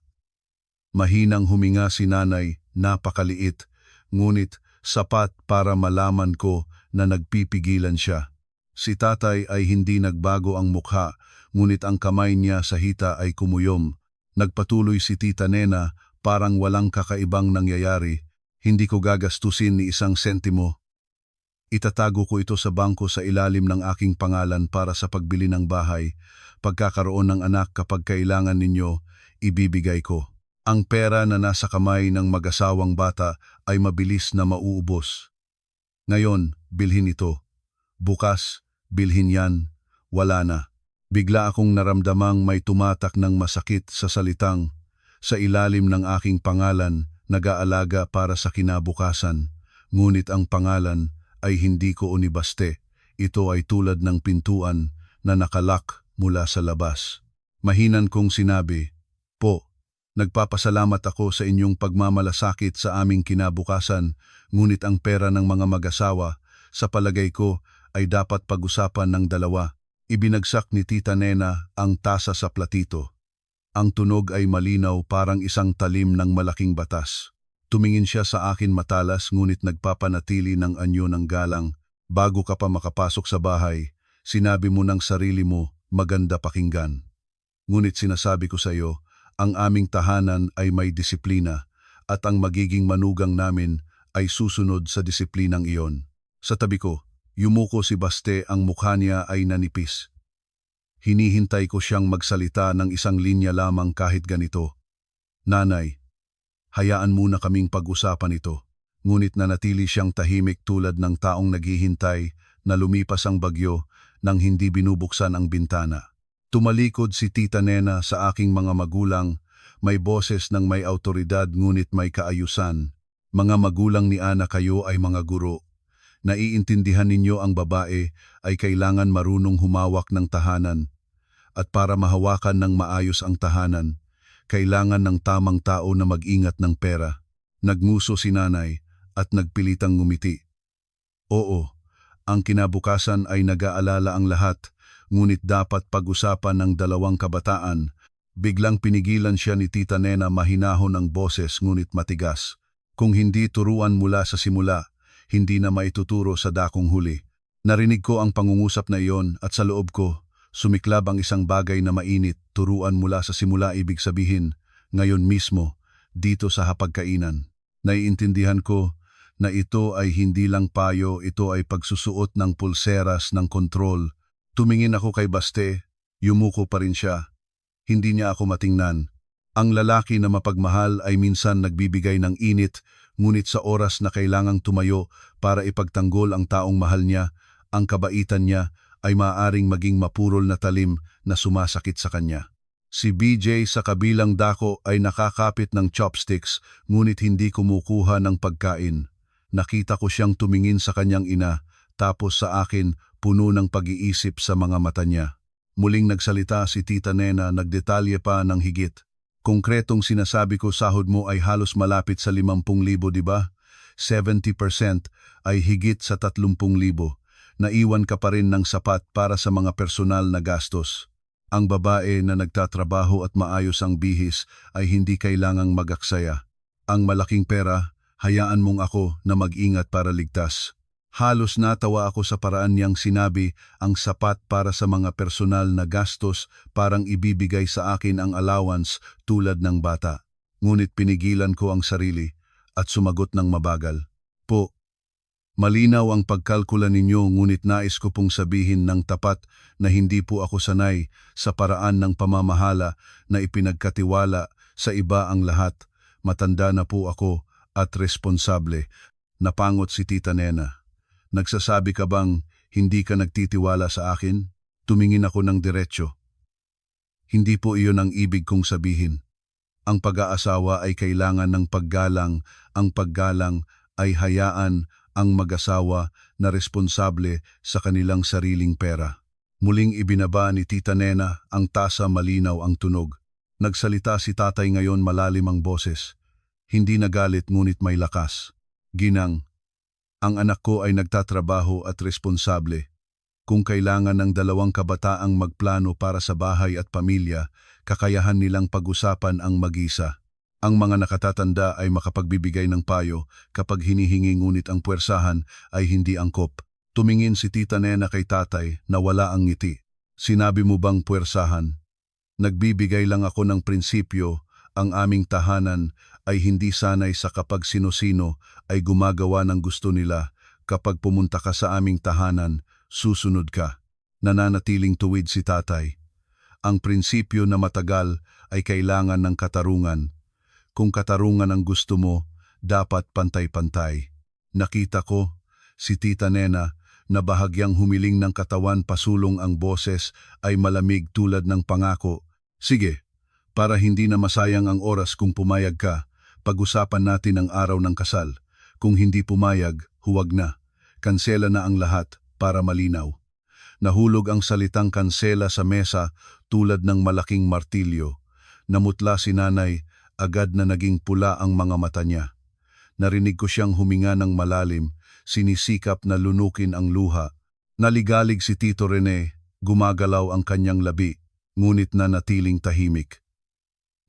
Speaker 1: Mahinang huminga si nanay, napakaliit, ngunit sapat para malaman ko na nagpipigilan siya. Si tatay ay hindi nagbago ang mukha, ngunit ang kamay niya sa hita ay kumuyom. Nagpatuloy si Tita Nena, parang walang kakaibang nangyayari. Hindi ko gagastusin ni isang sentimo. Itatago ko ito sa bangko sa ilalim ng aking pangalan para sa pagbili ng bahay. Pagkakaroon ng anak, kapag kailangan ninyo, ibibigay ko. Ang pera na nasa kamay ng mag-asawang bata ay mabilis na mauubos. Ngayon, bilhin ito. Bukas, bilhin yan. Wala na. Bigla akong naramdamang may tumatak ng masakit sa salitang, sa ilalim ng aking pangalan, nag-aalaga para sa kinabukasan. Ngunit ang pangalan ay hindi ko unibaste. Ito ay tulad ng pintuan na nakalak mula sa labas. Mahinan kong sinabi, "Po, nagpapasalamat ako sa inyong pagmamalasakit sa aming kinabukasan, ngunit ang pera ng mga mag-asawa, sa palagay ko, ay dapat pag-usapan ng dalawa." Ibinagsak ni Tita Nena ang tasa sa platito. Ang tunog ay malinaw parang isang talim ng malaking batas. Tumingin siya sa akin matalas ngunit nagpapanatili ng anyo ng galang. "Bago ka pa makapasok sa bahay, sinabi mo ng sarili mo, maganda pakinggan. Ngunit sinasabi ko sa iyo, ang aming tahanan ay may disiplina at ang magiging manugang namin ay susunod sa disiplinang iyon." Sa tabi ko, yumuko si Baste, ang mukha niya ay nanipis. Hinihintay ko siyang magsalita ng isang linya lamang kahit ganito. "Nanay, hayaan muna kaming pag-usapan ito." Ngunit nanatili siyang tahimik tulad ng taong naghihintay na lumipas ang bagyo nang hindi binubuksan ang bintana. Tumalikod si Tita Nena sa aking mga magulang, may boses ng may autoridad ngunit may kaayusan. "Mga magulang ni Ana, kayo ay mga guro. Naiintindihan ninyo ang babae ay kailangan marunong humawak ng tahanan. At para mahawakan ng maayos ang tahanan, kailangan ng tamang tao na mag-ingat ng pera." Nagmuso si nanay at nagpilitang ngumiti. "Oo, ang kinabukasan ay nag-aalala ang lahat, ngunit dapat pag-usapan ng dalawang kabataan." Biglang pinigilan siya ni Tita Nena, mahinahon ang boses ngunit matigas. "Kung hindi turuan mula sa simula, hindi na maituturo sa dakong huli." Narinig ko ang pangungusap na iyon at sa loob ko, sumiklab ang isang bagay na mainit. Turuan mula sa simula, ibig sabihin, ngayon mismo, dito sa hapagkainan. Naiintindihan ko na ito ay hindi lang payo, ito ay pagsusuot ng pulseras ng kontrol. Tumingin ako kay Baste, yumuko pa rin siya. Hindi niya ako matingnan. Ang lalaki na mapagmahal ay minsan nagbibigay ng init, ngunit sa oras na kailangang tumayo para ipagtanggol ang taong mahal niya, ang kabaitan niya ay maaaring maging mapurol na talim na sumasakit sa kanya. Si BJ sa kabilang dako ay nakakapit ng chopsticks ngunit hindi kumukuha ng pagkain. Nakita ko siyang tumingin sa kanyang ina, tapos sa akin, puno ng pag-iisip sa mga mata niya. Muling nagsalita si Tita Nena, nagdetalye pa ng higit. "Konkretong sinasabi ko, sahod mo ay halos malapit sa 50,000, di ba? 70% ay higit sa 30,000. Naiwan ka pa rin ng sapat para sa mga personal na gastos. Ang babae na nagtatrabaho at maayos ang bihis ay hindi kailangang mag-aksaya. Ang malaking pera, hayaan mong ako na mag-ingat para ligtas." Halos natawa ako sa paraan niyang sinabi ang sapat para sa mga personal na gastos, parang ibibigay sa akin ang allowance tulad ng bata. Ngunit pinigilan ko ang sarili at sumagot ng mabagal. "Po, malinaw ang pagkalkula ninyo, ngunit nais ko pong sabihin ng tapat na hindi po ako sanay sa paraan ng pamamahala na ipinagkatiwala sa iba ang lahat. Matanda na po ako at responsable." Napangot si Tita Nena. "Nagsasabi ka bang hindi ka nagtitiwala sa akin?" Tumingin ako ng diretsyo. "Hindi po iyon ang ibig kong sabihin. Ang pag-aasawa ay kailangan ng paggalang. Ang paggalang ay hayaan ang mag-asawa na responsable sa kanilang sariling pera." Muling ibinaba ni Tita Nena ang tasa, malinaw ang tunog. Nagsalita si tatay ngayon, malalim ang boses. Hindi nagalit ngunit may lakas. "Ginang, ang anak ko ay nagtatrabaho at responsable. Kung kailangan ng dalawang kabataang magplano para sa bahay at pamilya, kakayahan nilang pag-usapan ang mag-isa. Ang mga nakatatanda ay makapagbibigay ng payo kapag hinihingi, ngunit ang puwersahan ay hindi angkop." Tumingin si Tita Nena kay tatay na wala ang ngiti. "Sinabi mo bang puwersahan? Nagbibigay lang ako ng prinsipyo. Ang aming tahanan ay hindi sanay sa kapag sino-sino ay gumagawa ng gusto nila. Kapag pumunta ka sa aming tahanan, susunod ka." Nananatiling tuwid si tatay. "Ang prinsipyo na matagal ay kailangan ng katarungan. Kung katarungan ang gusto mo, dapat pantay-pantay. Nakita ko, si Tita Nena, na bahagyang humiling ng katawan pasulong ang boses ay malamig tulad ng pangako. Sige, para hindi na masayang ang oras kung pumayag ka, pag-usapan natin ang araw ng kasal. Kung hindi pumayag, huwag na. Kansela na ang lahat para malinaw. Nahulog ang salitang kansela sa mesa tulad ng malaking martilyo. Namutla si nanay, agad na naging pula ang mga mata niya. Narinig ko siyang huminga ng malalim, sinisikap na lunukin ang luha. Naligalig si Tito Rene, gumagalaw ang kanyang labi, ngunit nanatiling tahimik.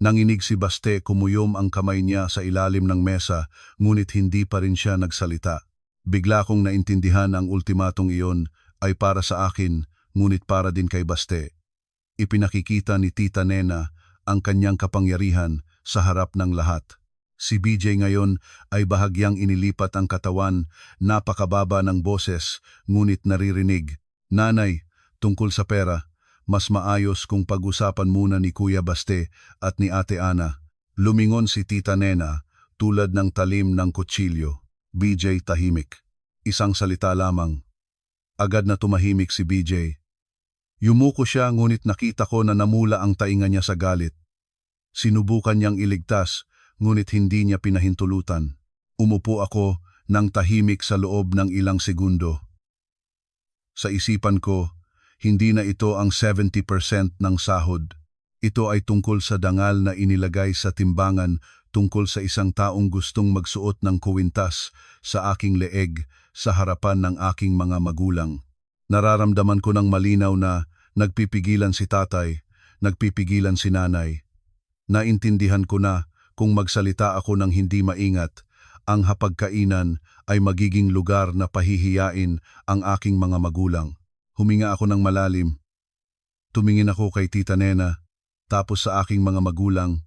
Speaker 1: Nanginig si Baste, kumuyom ang kamay niya sa ilalim ng mesa, ngunit hindi pa rin siya nagsalita. Bigla kong naintindihan ang ultimatong iyon ay para sa akin, ngunit para din kay Baste. Ipinakikita ni Tita Nena ang kanyang kapangyarihan sa harap ng lahat. Si BJ ngayon ay bahagyang inilipat ang katawan, napakababa ng boses, ngunit naririnig. Nanay, tungkol sa pera, mas maayos kung pag-usapan muna ni Kuya Baste at ni Ate Ana. Lumingon si Tita Nena, tulad ng talim ng kutsilyo. BJ tahimik. Isang salita lamang. Agad na tumahimik si BJ. Yumuko siya, ngunit nakita ko na namula ang tainga niya sa galit. Sinubukan niyang iligtas, ngunit hindi niya pinahintulutan. Umupo ako nang tahimik sa loob ng ilang segundo. Sa isipan ko, hindi na ito ang 70% ng sahod. Ito ay tungkol sa dangal na inilagay sa timbangan, tungkol sa isang taong gustong magsuot ng kuwintas sa aking leeg sa harapan ng aking mga magulang. Nararamdaman ko ng malinaw na nagpipigilan si tatay, nagpipigilan si nanay. Naintindihan ko na kung magsalita ako ng hindi maingat, ang hapagkainan ay magiging lugar na pahihiyain ang aking mga magulang. Huminga ako ng malalim. Tumingin ako kay Tita Nena, tapos sa aking mga magulang,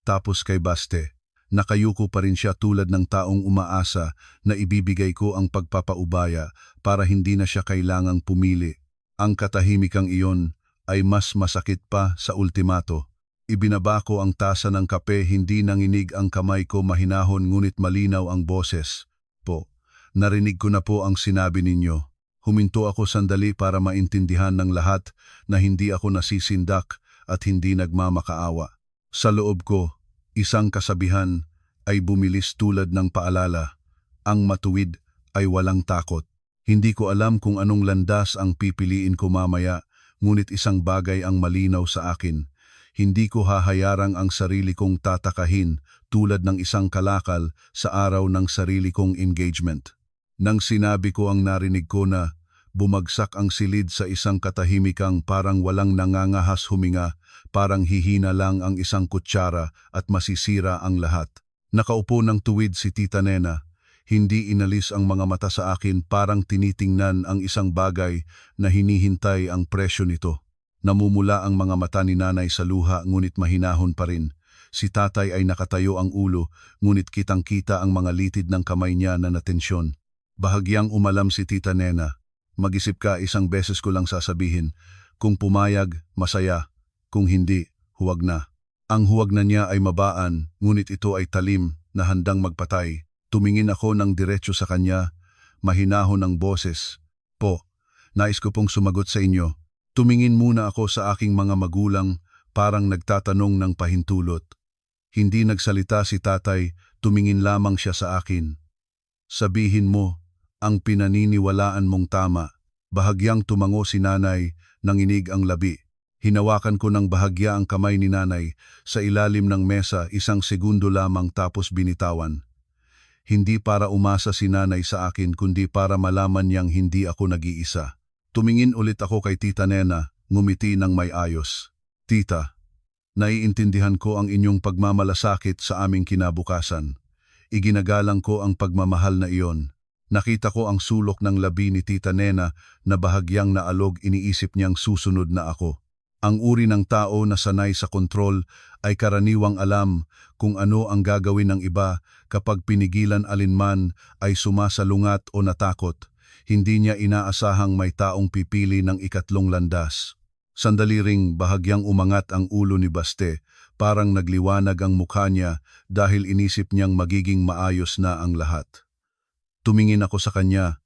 Speaker 1: tapos kay Baste. Nakayuko pa rin siya tulad ng taong umaasa na ibibigay ko ang pagpapaubaya para hindi na siya kailangang pumili. Ang katahimikang iyon ay mas masakit pa sa ultimato. Ibinaba ko ang tasa ng kape, hindi nanginig ang kamay ko, mahinahon ngunit malinaw ang boses. Po, narinig ko na po ang sinabi ninyo. Huminto ako sandali para maintindihan ng lahat na hindi ako nasisindak at hindi nagmamakaawa. Sa loob ko, isang kasabihan ay bumilis tulad ng paalala. Ang matuwid ay walang takot. Hindi ko alam kung anong landas ang pipiliin ko mamaya, ngunit isang bagay ang malinaw sa akin. Hindi ko hahayarang ang sarili kong tatakahin tulad ng isang kalakal sa araw ng sarili kong engagement. Nang sinabi ko ang narinig ko na, bumagsak ang silid sa isang katahimikang parang walang nangangahas huminga, parang hihina lang ang isang kutsara at masisira ang lahat. Nakaupo ng tuwid si Tita Nena, hindi inalis ang mga mata sa akin, parang tinitingnan ang isang bagay na hinihintay ang presyo nito. Namumula ang mga mata ni nanay sa luha, ngunit mahinahon pa rin. Si tatay ay nakatayo ang ulo, ngunit kitang-kita ang mga litid ng kamay niya na natensyon. Bahagyang umalam si Tita Nena. Mag-isip ka, isang beses ko lang sasabihin. Kung pumayag, masaya. Kung hindi, huwag na. Ang huwag na niya ay mabaan, ngunit ito ay talim na handang magpatay. Tumingin ako ng diretso sa kanya, mahinahon ang boses. Po, nais ko pong sumagot sa inyo. Tumingin muna ako sa aking mga magulang, parang nagtatanong ng pahintulot. Hindi nagsalita si tatay, tumingin lamang siya sa akin. Sabihin mo, ang pinaniniwalaan mong tama. Bahagyang tumango si nanay, nanginig ang labi. Hinawakan ko ng bahagya ang kamay ni nanay sa ilalim ng mesa, isang segundo lamang, tapos binitawan. Hindi para umasa si nanay sa akin, kundi para malaman niyang hindi ako nag-iisa. Tumingin ulit ako kay Tita Nena, ngumiti ng may ayos. Tita, naiintindihan ko ang inyong pagmamalasakit sa aming kinabukasan. Iginagalang ko ang pagmamahal na iyon. Nakita ko ang sulok ng labi ni Tita Nena na bahagyang naalog, iniisip niyang susunod na ako. Ang uri ng tao na sanay sa kontrol ay karaniwang alam kung ano ang gagawin ng iba kapag pinigilan alinman ay sumasalungat o natakot. Hindi niya inaasahang may taong pipili ng ikatlong landas. Sandali ring bahagyang umangat ang ulo ni Baste, Parang nagliwanag ang mukha niya dahil inisip niyang magiging maayos na ang lahat. Tumingin ako sa kanya,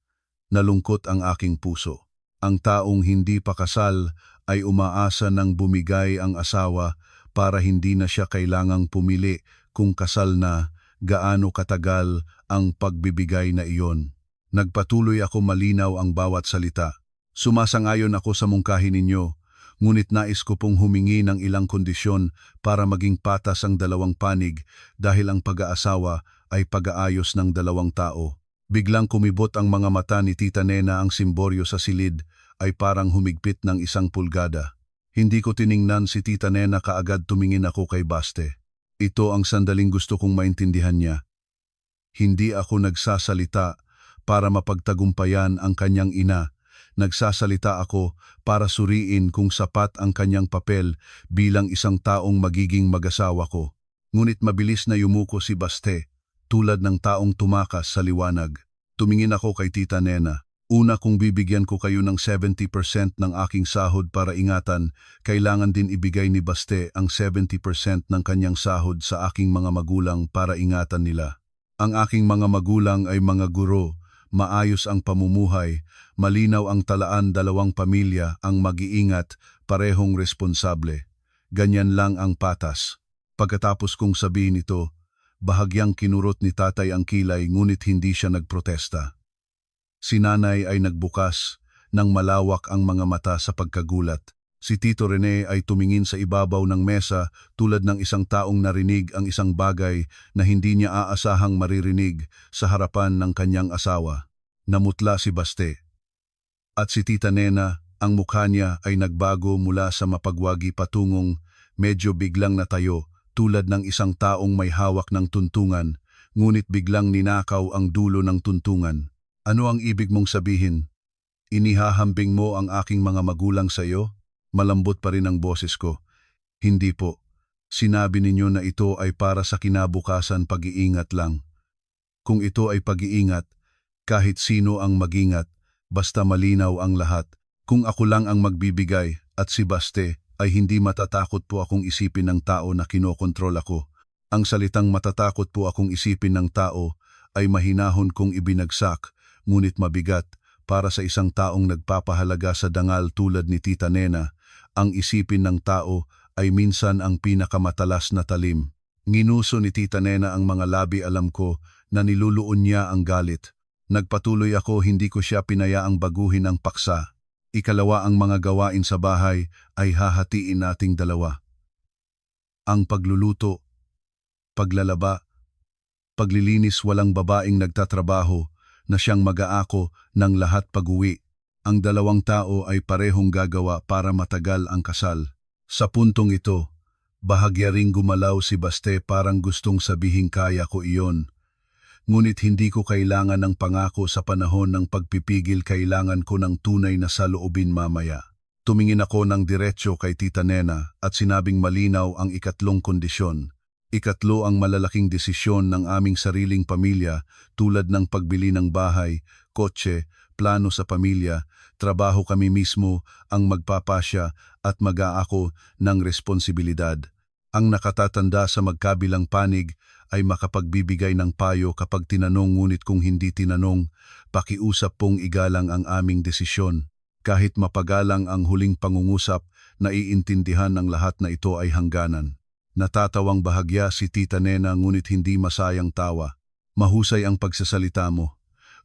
Speaker 1: nalungkot ang aking puso. Ang taong hindi pa kasal ay umaasa ng bumigay ang asawa para hindi na siya kailangang pumili kung kasal na, gaano katagal ang pagbibigay na iyon. Nagpatuloy ako malinaw ang bawat salita. Sumasangayon ako sa mungkahi ninyo, ngunit nais ko pong humingi ng ilang kondisyon para maging patas ang dalawang panig dahil ang pag-aasawa ay pag-aayos ng dalawang tao. Biglang kumibot ang mga mata ni Tita Nena, ang simboryo sa silid ay parang humigpit ng 1 pulgada. Hindi ko tiningnan si Tita Nena, kaagad tumingin ako kay Baste. Ito ang sandaling gusto kong maintindihan niya. Hindi ako nagsasalita para mapagtagumpayan ang kanyang ina. Nagsasalita ako para suriin kung sapat ang kanyang papel bilang isang taong magiging mag-asawa ko. Ngunit mabilis na yumuko si Baste, tulad ng taong tumakas sa liwanag. Tumingin ako kay Tita Nena. Una, kung bibigyan ko kayo ng 70% ng aking sahod para ingatan, kailangan din ibigay ni Baste ang 70% ng kanyang sahod sa aking mga magulang para ingatan nila. Ang aking mga magulang ay mga guro, maayos ang pamumuhay, malinaw ang talaan, 2 pamilya ang mag-iingat, parehong responsable. Ganyan lang ang patas. Pagkatapos kong sabihin ito, bahagyang kinurot ni tatay ang kilay ngunit hindi siya nagprotesta. Si nanay ay nagbukas, nang malawak ang mga mata sa pagkagulat. Si Tito Rene ay tumingin sa ibabaw ng mesa tulad ng isang taong narinig ang isang bagay na hindi niya aasahang maririnig sa harapan ng kanyang asawa. Namutla si Baste. At si Tita Nena, ang mukha niya ay nagbago mula sa mapagwagi patungong medyo biglang natayo tulad ng isang taong may hawak ng tuntungan, ngunit biglang ninakaw ang dulo ng tuntungan. Ano ang ibig mong sabihin? Inihahambing mo ang aking mga magulang sa iyo? Malambot pa rin ang boses ko. Hindi po. Sinabi ninyo na ito ay para sa kinabukasan, pag-iingat lang. Kung ito ay pag-iingat, kahit sino ang magingat, basta malinaw ang lahat. Kung ako lang ang magbibigay at si Baste, ay hindi matatakot po akong isipin ng tao na kinokontrol ako. Ang salitang matatakot po akong isipin ng tao ay mahinahon kong ibinagsak, ngunit mabigat para sa isang taong nagpapahalaga sa dangal tulad ni Tita Nena. Ang isipin ng tao ay minsan ang pinakamatalas na talim. Nginuso ni Tita Nena ang mga labi, alam ko na niluluon niya ang galit. Nagpatuloy ako, hindi ko siya pinayaang baguhin ang paksa. Ikalawa, ang mga gawain sa bahay ay hahatiin nating 2. Ang pagluluto, paglalaba, paglilinis, walang babaeng nagtatrabaho na siyang mag-aako ng lahat pag-uwi. Ang 2 tao ay parehong gagawa para matagal ang kasal. Sa puntong ito, bahagya ring gumalaw si Baste, parang gustong sabihing kaya ko iyon. Ngunit hindi ko kailangan ng pangako sa panahon ng pagpipigil, kailangan ko ng tunay na saloobin mamaya. Tumingin ako ng diretsyo kay Tita Nena at sinabing malinaw ang 3 kondisyon. 3, ang malalaking desisyon ng aming sariling pamilya tulad ng pagbili ng bahay, kotse, plano sa pamilya, trabaho, kami mismo ang magpapasya at mag-aako ng responsibilidad. Ang nakatatanda sa magkabilang panig ay makapagbibigay ng payo kapag tinanong, ngunit kung hindi tinanong, pakiusap pong igalang ang aming desisyon. Kahit mapagalang ang huling pangungusap, naiintindihan ng lahat na ito ay hangganan. Natatawang bahagya si Tita Nena, ngunit hindi masayang tawa. Mahusay ang pagsasalita mo.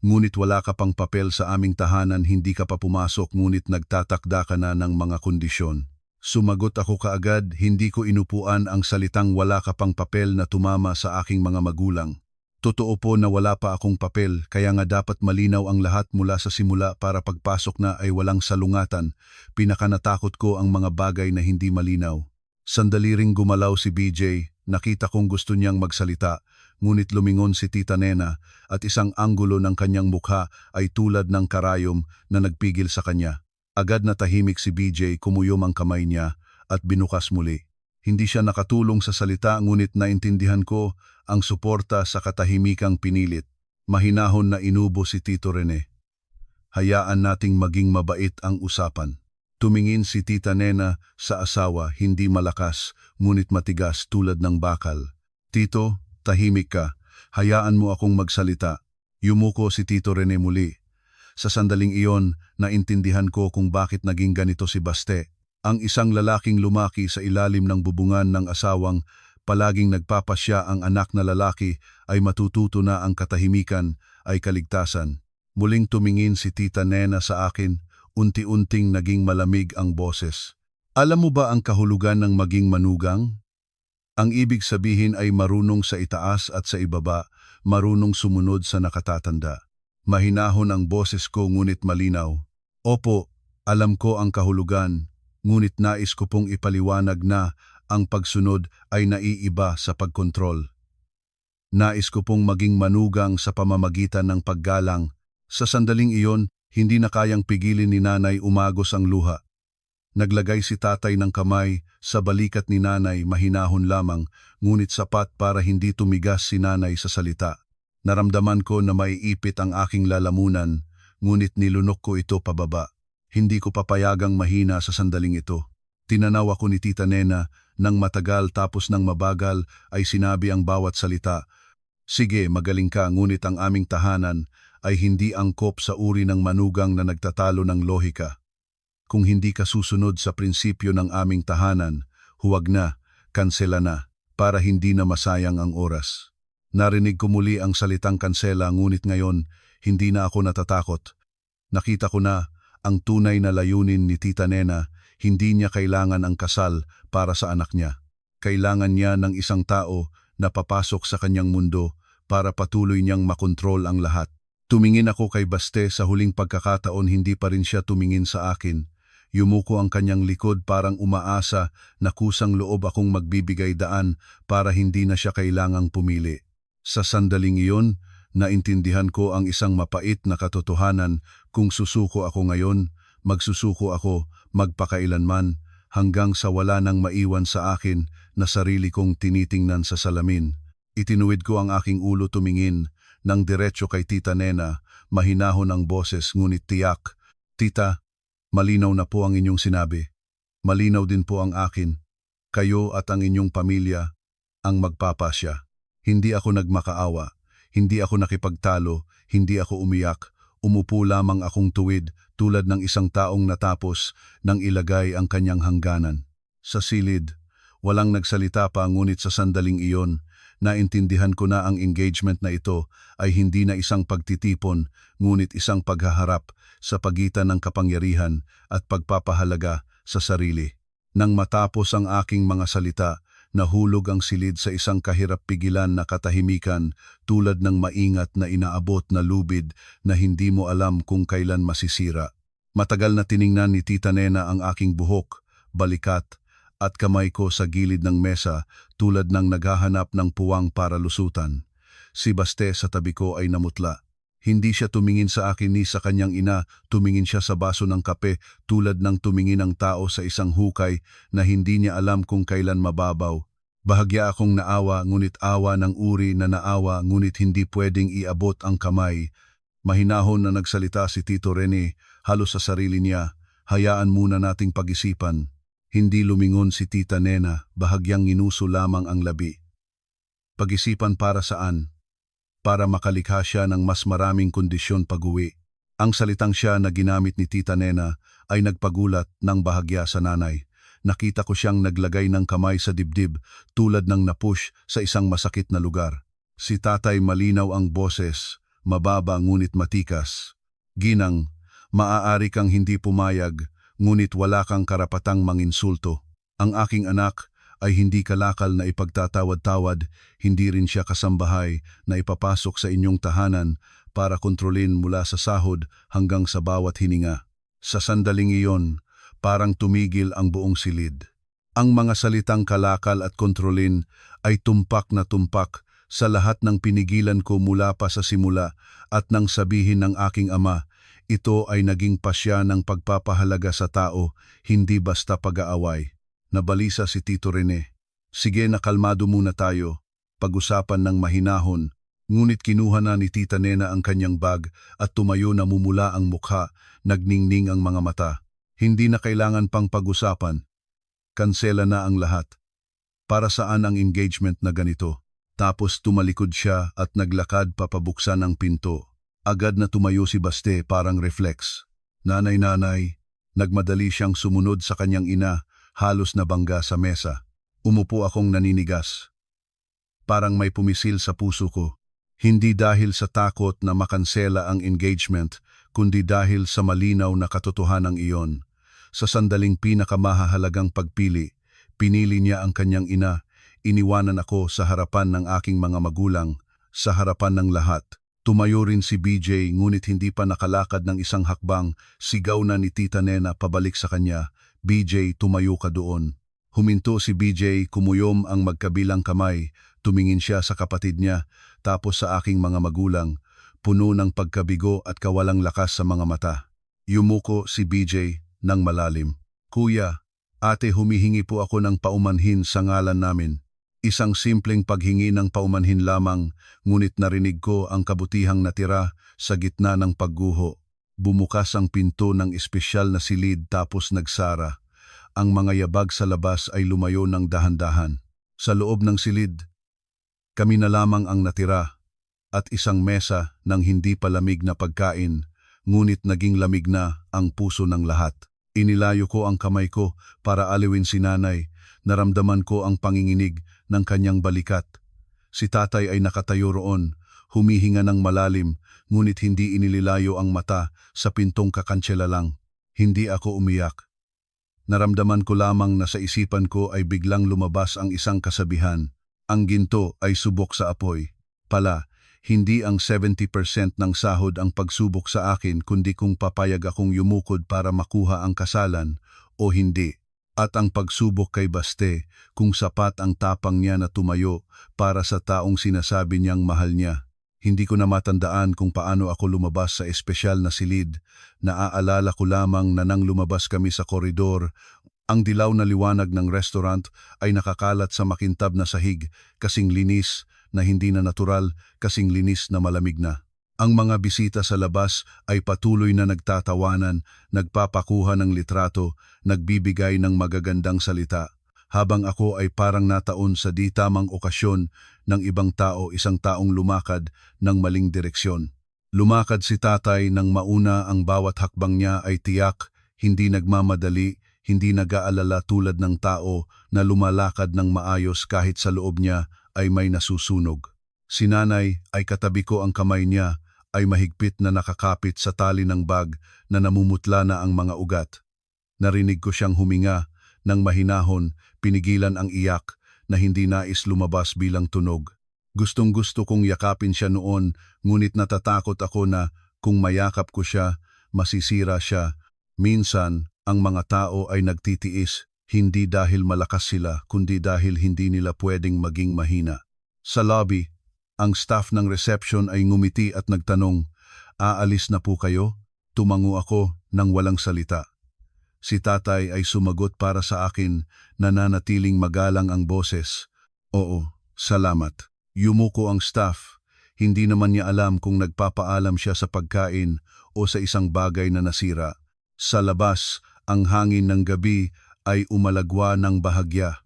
Speaker 1: Ngunit wala ka pang papel sa aming tahanan, hindi ka pa pumasok, ngunit nagtatakda ka na ng mga kondisyon. Sumagot ako kaagad, hindi ko inupuan ang salitang wala ka pang papel na tumama sa aking mga magulang. Totoo po na wala pa akong papel, kaya nga dapat malinaw ang lahat mula sa simula para pagpasok na ay walang salungatan. Pinakanatakot ko ang mga bagay na hindi malinaw. Sandali ring gumalaw si BJ, nakita kong gusto niyang magsalita, ngunit lumingon si Tita Nena at isang anggulo ng kanyang mukha ay tulad ng karayom na nagpigil sa kanya. Agad na tahimik si BJ, kumuyom ang kamay niya at binukas muli. Hindi siya nakatulong sa salita, ngunit naintindihan ko ang suporta sa katahimikang pinilit. Mahinahon na inubo si Tito Rene. Hayaan nating maging mabait ang usapan. Tumingin si Tita Nena sa asawa, hindi malakas, ngunit matigas tulad ng bakal. Tito, tahimik ka. Hayaan mo akong magsalita. Yumuko si Tito Rene muli. Sa sandaling iyon, naintindihan ko kung bakit naging ganito si Baste. Ang isang lalaking lumaki sa ilalim ng bubungan ng asawang palaging nagpapasya ang anak na lalaki ay matututo na ang katahimikan ay kaligtasan. Muling tumingin si Tita Nena sa akin, unti-unting naging malamig ang boses. Alam mo ba ang kahulugan ng maging manugang? Ang ibig sabihin ay marunong sa itaas at sa ibaba, marunong sumunod sa nakatatanda. Mahinahon ang boses ko ngunit malinaw. Opo, alam ko ang kahulugan, ngunit nais ko pong ipaliwanag na ang pagsunod ay naiiba sa pagkontrol. Nais ko pong maging manugang sa pamamagitan ng paggalang. Sa sandaling iyon, hindi na kayang pigilin ni nanay umagos ang luha. Naglagay si tatay ng kamay sa balikat ni nanay, mahinahon lamang, ngunit sapat para hindi tumigas si nanay sa salita. Naramdaman ko na maiipit ang aking lalamunan, ngunit nilunok ko ito pababa. Hindi ko papayagang mahina sa sandaling ito. Tinanaw ako ni Tita Nena nang matagal, tapos nang mabagal ay sinabi ang bawat salita. Sige, magaling ka, ngunit ang aming tahanan ay hindi angkop sa uri ng manugang na nagtatalo ng lohika. Kung hindi ka susunod sa prinsipyo ng aming tahanan, huwag na, kansela na, para hindi na masayang ang oras. Narinig ko muli ang salitang kansela, ngunit ngayon, hindi na ako natatakot. Nakita ko na ang tunay na layunin ni Tita Nena, hindi niya kailangan ang kasal para sa anak niya. Kailangan niya ng isang tao na papasok sa kanyang mundo para patuloy niyang makontrol ang lahat. Tumingin ako kay Baste sa huling pagkakataon, hindi pa rin siya tumingin sa akin. Yumuko ang kanyang likod, parang umaasa na kusang loob akong magbibigay daan para hindi na siya kailangang pumili. Sa sandaling iyon, naintindihan ko ang isang mapait na katotohanan: kung susuko ako ngayon, magsusuko ako magpakailanman, hanggang sa wala nang maiwan sa akin na sarili kong tinitingnan sa salamin. Itinuwid ko ang aking ulo, tumingin nang diretso kay Tita Nena, mahinahon ang boses ngunit tiyak. Tita, malinaw na po ang inyong sinabi. Malinaw din po ang akin. Kayo at ang inyong pamilya ang magpapasya. Hindi ako nagmakaawa, hindi ako nakipagtalo, hindi ako umiyak. Umupo lamang akong tuwid tulad ng isang taong natapos nang ilagay ang kanyang hangganan. Sa silid, walang nagsalita pa, ngunit sa sandaling iyon, naintindihan ko na ang engagement na ito ay hindi na isang pagtitipon, ngunit isang paghaharap sa pagitan ng kapangyarihan at pagpapahalaga sa sarili. Nang matapos ang aking mga salita, nahulog ang silid sa isang kahirap-pigilan na katahimikan, tulad ng maingat na inaabot na lubid na hindi mo alam kung kailan masisira. Matagal na tiningnan ni Tita Nena ang aking buhok, balikat, at kamay ko sa gilid ng mesa, tulad ng naghahanap ng puwang para lusutan. Si Baste sa tabi ko ay namutla. Hindi siya tumingin sa akin ni sa kanyang ina, tumingin siya sa baso ng kape tulad ng tumingin ng tao sa isang hukay na hindi niya alam kung kailan mababaw. Bahagya akong naawa, ngunit awa ng uri na naawa, ngunit hindi pwedeng iabot ang kamay. Mahinahon na nagsalita si Tito Rene, halos sa sarili niya. Hayaan muna nating pag-isipan. Hindi lumingon si Tita Nena, bahagyang inuso lamang ang labi. Pag-isipan para saan? Para makalikha siya ng mas maraming kondisyon pag-uwi. Ang salitang siya na ginamit ni Tita Nena ay nagpagulat ng bahagya sa nanay. Nakita ko siyang naglagay ng kamay sa dibdib tulad ng napush sa isang masakit na lugar. Si tatay, malinaw ang boses, mababa ngunit matikas. Ginang, maaari kang hindi pumayag, ngunit wala kang karapatang manginsulto. Ang aking anak ay hindi kalakal na ipagtatawad-tawad, hindi rin siya kasambahay na ipapasok sa inyong tahanan para kontrolin mula sa sahod hanggang sa bawat hininga. Sa sandaling iyon, parang tumigil ang buong silid. Ang mga salitang kalakal at kontrolin ay tumpak na tumpak sa lahat ng pinigilan ko mula pa sa simula, at nang sabihin ng aking ama, ito ay naging pasya ng pagpapahalaga sa tao, hindi basta pag-aaway. Nabalisa si Tito Rene. Sige na, kalmado muna tayo. Pag-usapan ng mahinahon, ngunit kinuha na ni Tita Nena ang kanyang bag at tumayo, na mumula ang mukha, nagningning ang mga mata. Hindi na kailangan pang pag-usapan. Kansela na ang lahat. Para saan ang engagement na ganito? Tapos tumalikod siya at naglakad papabuksan ang pinto. Agad na tumayo si Baste parang reflex. Nanay-nanay, nagmadali siyang sumunod sa kanyang ina, halos nabangga sa mesa. Umupo akong naninigas. Parang may pumisil sa puso ko. Hindi dahil sa takot na makansela ang engagement, kundi dahil sa malinaw na katotohanan iyon. Sa sandaling pinakamahalagang pagpili, pinili niya ang kanyang ina, iniwanan ako sa harapan ng aking mga magulang, sa harapan ng lahat. Tumayo rin si BJ ngunit hindi pa nakalakad ng isang hakbang, sigaw na ni Tita Nena pabalik sa kanya, BJ, tumayo ka doon. Huminto si BJ, kumuyom ang magkabilang kamay, tumingin siya sa kapatid niya, tapos sa aking mga magulang, puno ng pagkabigo at kawalang lakas sa mga mata. Yumuko si BJ ng malalim. Kuya, ate, humihingi po ako ng paumanhin sa ngalan namin. Isang simpleng paghingi ng paumanhin lamang, ngunit narinig ko ang kabutihang natira sa gitna ng pagguho. Bumukas ang pinto ng espesyal na silid tapos nagsara. Ang mga yabag sa labas ay lumayo ng dahan-dahan. Sa loob ng silid, kami na lamang ang natira at isang mesa ng hindi palamig na pagkain, ngunit naging lamig na ang puso ng lahat. Inilayo ko ang kamay ko para aliwin si nanay, naramdaman ko ang panginginig ng kanyang balikat. Si tatay ay nakatayo roon, humihinga ng malalim, ngunit hindi inililayo ang mata sa pintong kakantsela lang. Hindi ako umiyak. Naramdaman ko lamang na sa isipan ko ay biglang lumabas ang isang kasabihan. Ang ginto ay subok sa apoy. Pala, hindi ang 70% ng sahod ang pagsubok sa akin kundi kung papayag akong yumukod para makuha ang kasalan o hindi. At ang pagsubok kay Baste kung sapat ang tapang niya na tumayo para sa taong sinasabi niyang mahal niya. Hindi ko na matandaan kung paano ako lumabas sa espesyal na silid. Naaalala ko lamang na nang lumabas kami sa koridor, ang dilaw na liwanag ng restaurant ay nakakalat sa makintab na sahig, kasing linis na hindi na natural, kasing linis na malamig na. Ang mga bisita sa labas ay patuloy na nagtatawanan, nagpapakuha ng litrato, nagbibigay ng magagandang salita. Habang ako ay parang nataon sa di tamang okasyon ng ibang tao, isang taong lumakad ng maling direksyon. Lumakad si tatay nang mauna, ang bawat hakbang niya ay tiyak, hindi nagmamadali, hindi nag-aalala tulad ng tao na lumalakad ng maayos kahit sa loob niya ay may nasusunog. Si nanay ay katabi ko, ang kamay niya ay mahigpit na nakakapit sa tali ng bag na namumutla na ang mga ugat. Narinig ko siyang huminga ng mahinahon, pinigilan ang iyak na hindi nais lumabas bilang tunog. Gustong-gusto kong yakapin siya noon, ngunit natatakot ako na kung mayakap ko siya, masisira siya. Minsan, ang mga tao ay nagtitiis, hindi dahil malakas sila, kundi dahil hindi nila pwedeng maging mahina. Sa lobby, ang staff ng reception ay ngumiti at nagtanong, "Aalis na po kayo?" Tumango ako nang walang salita. Si tatay ay sumagot para sa akin, nananatiling magalang ang boses. "Oo, salamat." Yumuko ang staff. Hindi naman niya alam kung nagpapaalam siya sa pagkain o sa isang bagay na nasira. Sa labas, ang hangin ng gabi ay umalagwa ng bahagya.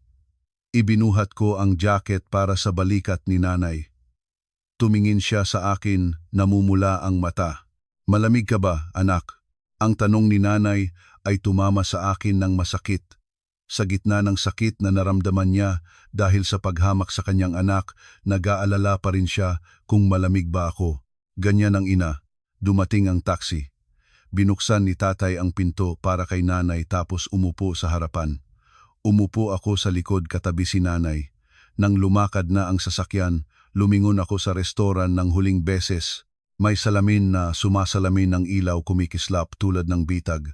Speaker 1: Ibinuhat ko ang jacket para sa balikat ni nanay. Tumingin siya sa akin, namumula ang mata. "Malamig ka ba, anak?" Ang tanong ni nanay ay tumama sa akin ng masakit. Sa gitna ng sakit na naramdaman niya dahil sa paghamak sa kanyang anak, nag-aalala pa rin siya kung malamig ba ako. Ganyan ang ina. Dumating ang taxi. Binuksan ni tatay ang pinto para kay nanay tapos umupo sa harapan. Umupo ako sa likod katabi si nanay. Nang lumakad na ang sasakyan, lumingon ako sa restoran ng huling beses. May salamin na sumasalamin ng ilaw, kumikislap tulad ng bitag.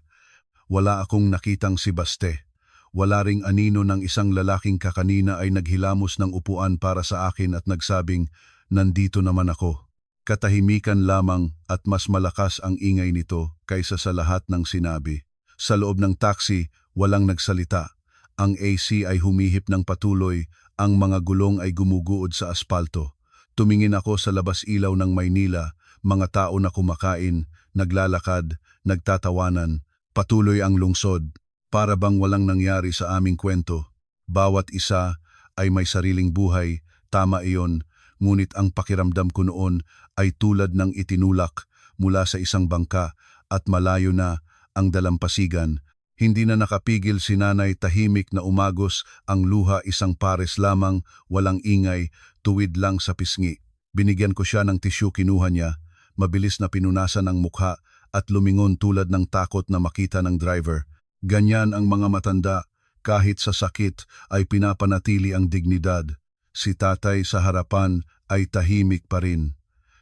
Speaker 1: Wala akong nakitang si Baste. Wala ring anino ng isang lalaking kakanina ay naghilamos ng upuan para sa akin at nagsabing, "Nandito naman ako." Katahimikan lamang at mas malakas ang ingay nito kaysa sa lahat ng sinabi. Sa loob ng taxi, walang nagsalita. Ang AC ay humihip ng patuloy, ang mga gulong ay gumuguod sa aspalto. Tumingin ako sa labas ilaw ng Maynila, mga tao na kumakain, naglalakad, nagtatawanan, Patuloy ang lungsod, para bang walang nangyari sa aming kwento. Bawat isa ay may sariling buhay, tama iyon, ngunit ang pakiramdam ko noon ay tulad ng itinulak mula sa isang bangka at malayo na ang dalampasigan. Hindi na nakapigil si nanay, tahimik na umagos ang luha, isang pares lamang, walang ingay, tuwid lang sa pisngi. Binigyan ko siya ng tisyu, kinuha niya, mabilis na pinunasan ang mukha at lumingon tulad ng takot na makita ng driver. Ganyan ang mga matanda, kahit sa sakit ay pinapanatili ang dignidad. Si tatay sa harapan ay tahimik pa rin.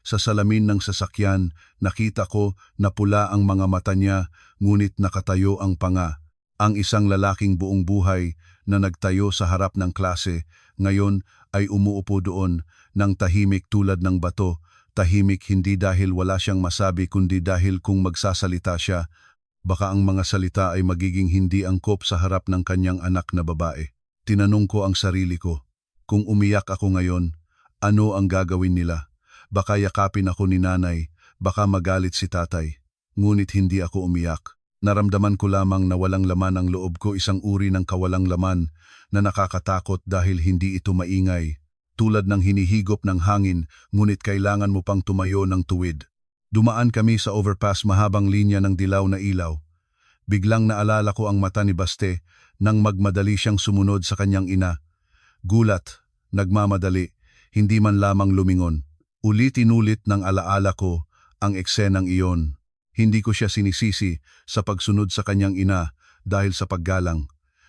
Speaker 1: Sa salamin ng sasakyan, nakita ko na pula ang mga mata niya, ngunit nakatayo ang panga. Ang isang lalaking buong buhay na nagtayo sa harap ng klase, ngayon ay umuupo doon, ng tahimik tulad ng bato. Tahimik hindi dahil wala siyang masabi, kundi dahil kung magsasalita siya, baka ang mga salita ay magiging hindi angkop sa harap ng kanyang anak na babae. Tinanong ko ang sarili ko, kung umiyak ako ngayon, ano ang gagawin nila? Baka yakapin ako ni nanay, baka magalit si tatay. Ngunit hindi ako umiyak. Naramdaman ko lamang na walang laman ang loob ko, isang uri ng kawalang laman na nakakatakot dahil hindi ito maingay. Tulad ng hinihigop ng hangin, ngunit kailangan mo pang tumayo ng tuwid. Dumaan kami sa overpass, mahabang linya ng dilaw na ilaw. Biglang naalala ko ang mata ni Baste nang magmadali siyang sumunod sa kanyang ina. Gulat, nagmamadali, hindi man lamang lumingon. Ulit-inulit ng alaala ko ang eksenang iyon. Hindi ko siya sinisisi sa pagsunod sa kanyang ina dahil sa paggalang.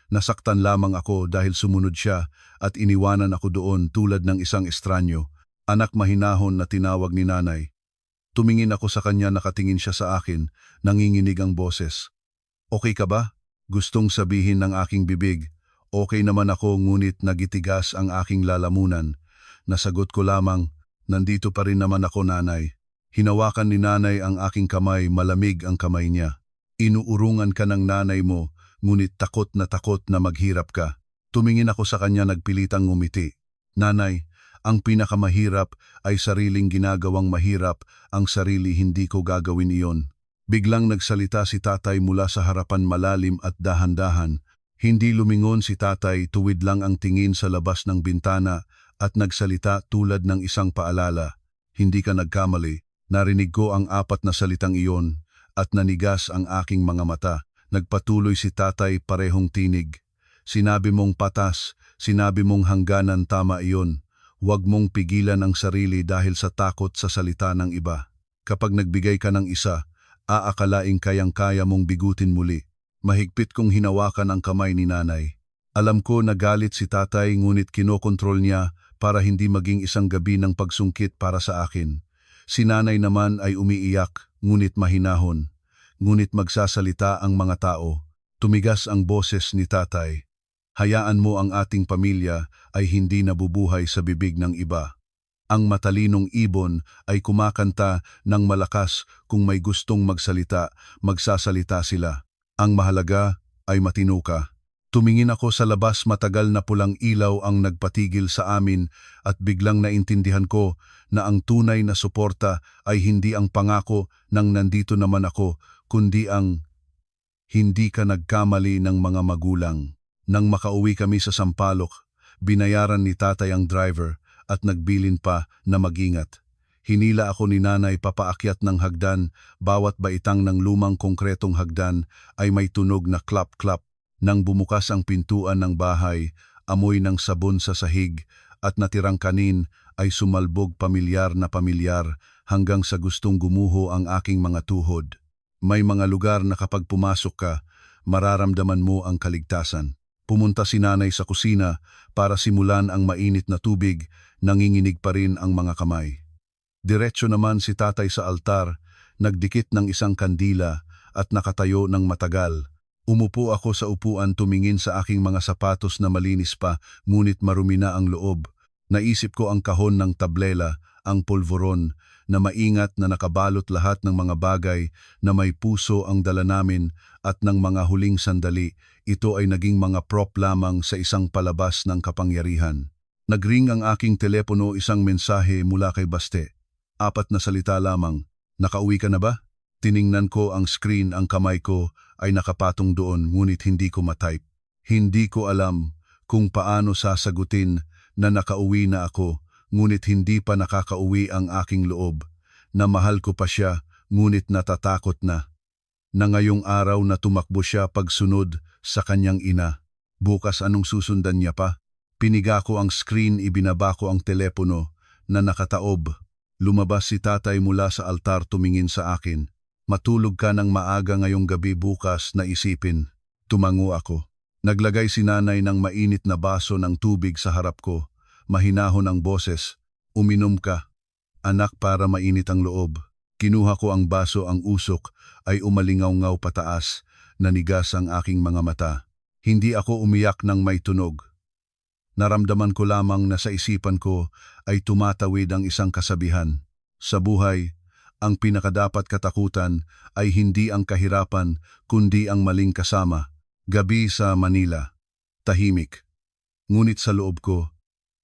Speaker 1: Nasaktan lamang ako dahil sumunod siya at iniwanan ako doon tulad ng isang estranyo. Anak, mahinahon na tinawag ni nanay. Tumingin ako sa kanya, nakatingin siya sa akin, nanginginig ang boses. Okay ka ba? Gustong sabihin ng aking bibig. Okay naman ako, ngunit nagitigas ang aking lalamunan. Nasagot ko lamang, nandito pa rin naman ako, nanay. Hinawakan ni nanay ang aking kamay, malamig ang kamay niya. Inuurungan ka ng nanay mo, ngunit takot na maghirap ka. Tumingin ako sa kanya, nagpilitang ngumiti. Nanay, ang pinakamahirap ay sariling ginagawang mahirap, ang sarili hindi ko gagawin iyon. Biglang nagsalita si tatay mula sa harapan, malalim at dahan-dahan. Hindi lumingon si tatay, tuwid lang ang tingin sa labas ng bintana at nagsalita tulad ng isang paalala. Hindi ka nagkamali. Narinig ko ang 4 na salitang iyon at nanigas ang aking mga mata. Nagpatuloy si tatay, parehong tinig. Sinabi mong patas, sinabi mong hangganan, tama iyon. Huwag mong pigilan ang sarili dahil sa takot sa salita ng iba. Kapag nagbigay ka ng isa, aakalaing kayang-kaya mong bigutin muli. Mahigpit kong hinawakan ang kamay ni nanay. Alam ko nagalit si tatay, ngunit kinokontrol niya para hindi maging isang gabi ng pagsungkit para sa akin. Si nanay naman ay umiiyak, ngunit mahinahon. Ngunit magsasalita ang mga tao. Tumigas ang boses ni tatay. Hayaan mo ang ating pamilya ay hindi nabubuhay sa bibig ng iba. Ang matalinong ibon ay kumakanta ng malakas, kung may gustong magsalita, magsasalita sila. Ang mahalaga ay matino ka. Tumingin ako sa labas, matagal na pulang ilaw ang nagpatigil sa amin at biglang naintindihan ko na ang tunay na suporta ay hindi ang pangako ng nandito naman ako, kundi ang hindi ka nagkamali ng mga magulang. Nang makauwi kami sa Sampaloc, binayaran ni tatay ang driver at nagbilin pa na mag-ingat. Hinila ako ni nanay papaakyat ng hagdan, bawat baitang ng lumang konkretong hagdan ay may tunog na klap-klap. Nang bumukas ang pintuan ng bahay, amoy ng sabon sa sahig at natirang kanin ay sumalbog, pamilyar na pamilyar, hanggang sa gustong gumuho ang aking mga tuhod. May mga lugar na kapag pumasok ka, mararamdaman mo ang kaligtasan. Pumunta si nanay sa kusina para simulan ang mainit na tubig, nanginginig pa rin ang mga kamay. Diretso naman si tatay sa altar, nagdikit ng isang kandila at nakatayo ng matagal. Umupo ako sa upuan, tumingin sa aking mga sapatos na malinis pa, ngunit marumi na ang loob. Naisip ko ang kahon ng tablela, ang polvoron, na maingat na nakabalot lahat ng mga bagay na may puso ang dala namin, at ng mga huling sandali, ito ay naging mga prop lamang sa isang palabas ng kapangyarihan. Nagring ang aking telepono, isang mensahe mula kay Baste. 4 na salita lamang, nakauwi ka na ba? Tiningnan ko ang screen, ang kamay ko ay nakapatong doon ngunit hindi ko matype. Hindi ko alam kung paano sasagutin na nakauwi na ako ngunit hindi pa nakakauwi ang aking loob. Na mahal ko pa siya ngunit natatakot na. Na ngayong araw na tumakbo siya pagsunod sa kanyang ina. Bukas anong susundan niya pa? Piniga ko ang screen, ibinaba ko ang telepono na nakataob. Lumabas si tatay mula sa altar, tumingin sa akin. Matulog ka ng maaga ngayong gabi, bukas na isipin. Tumango ako. Naglagay si nanay ng mainit na baso ng tubig sa harap ko. Mahinahon ang boses. Uminom ka, anak, para mainit ang loob. Kinuha ko ang baso, ang usok ay umalingaw-ngaw pataas. Nanigas ang aking mga mata. Hindi ako umiyak ng may tunog. Naramdaman ko lamang na sa isipan ko ay tumatawid ang isang kasabihan. Sa buhay, ang pinakadapat katakutan ay hindi ang kahirapan kundi ang maling kasama. Gabi sa Manila. Tahimik. Ngunit sa loob ko,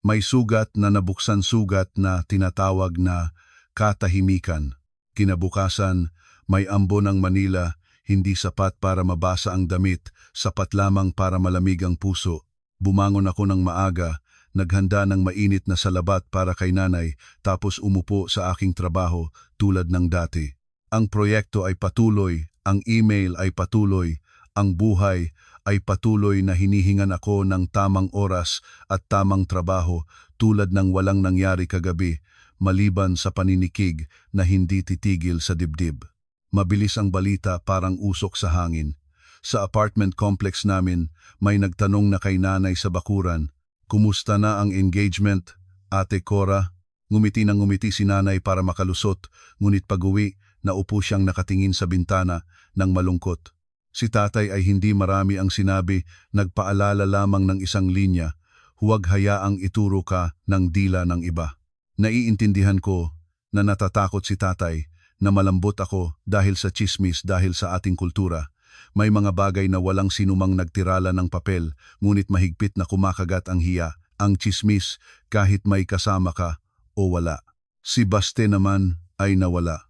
Speaker 1: may sugat na nabuksan, sugat na tinatawag na katahimikan. Kinabukasan, may ambon ng Manila, hindi sapat para mabasa ang damit, sapat lamang para malamig ang puso. Bumangon ako ng maaga, naghanda ng mainit na salabat para kay nanay, tapos umupo sa aking trabaho tulad ng dati. Ang proyekto ay patuloy, ang email ay patuloy, ang buhay ay patuloy na hinihingan ako ng tamang oras at tamang trabaho tulad ng walang nangyari kagabi, maliban sa paninikig na hindi titigil sa dibdib. Mabilis ang balita, parang usok sa hangin. Sa apartment complex namin, may nagtanong na kay nanay sa bakuran, "Kumusta na ang engagement, Ate Cora?" Ngumiti ng ngumiti si nanay para makalusot, ngunit pag-uwi, naupo siyang nakatingin sa bintana ng malungkot. Si tatay ay hindi marami ang sinabi, nagpaalala lamang ng isang linya, "Huwag hayaang ituro ka ng dila ng iba." Naiintindihan ko na natatakot si tatay, na malambot ako dahil sa tsismis, dahil sa ating kultura. May mga bagay na walang sinumang nagtirala ng papel, ngunit mahigpit na kumakagat ang hiya, ang tsismis, kahit may kasama ka o wala. Si Baste naman ay nawala.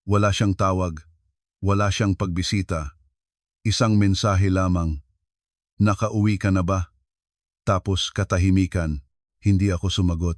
Speaker 1: Wala siyang tawag, wala siyang pagbisita. Isang mensahe lamang, "Nakauwi ka na ba?" Tapos katahimikan, hindi ako sumagot.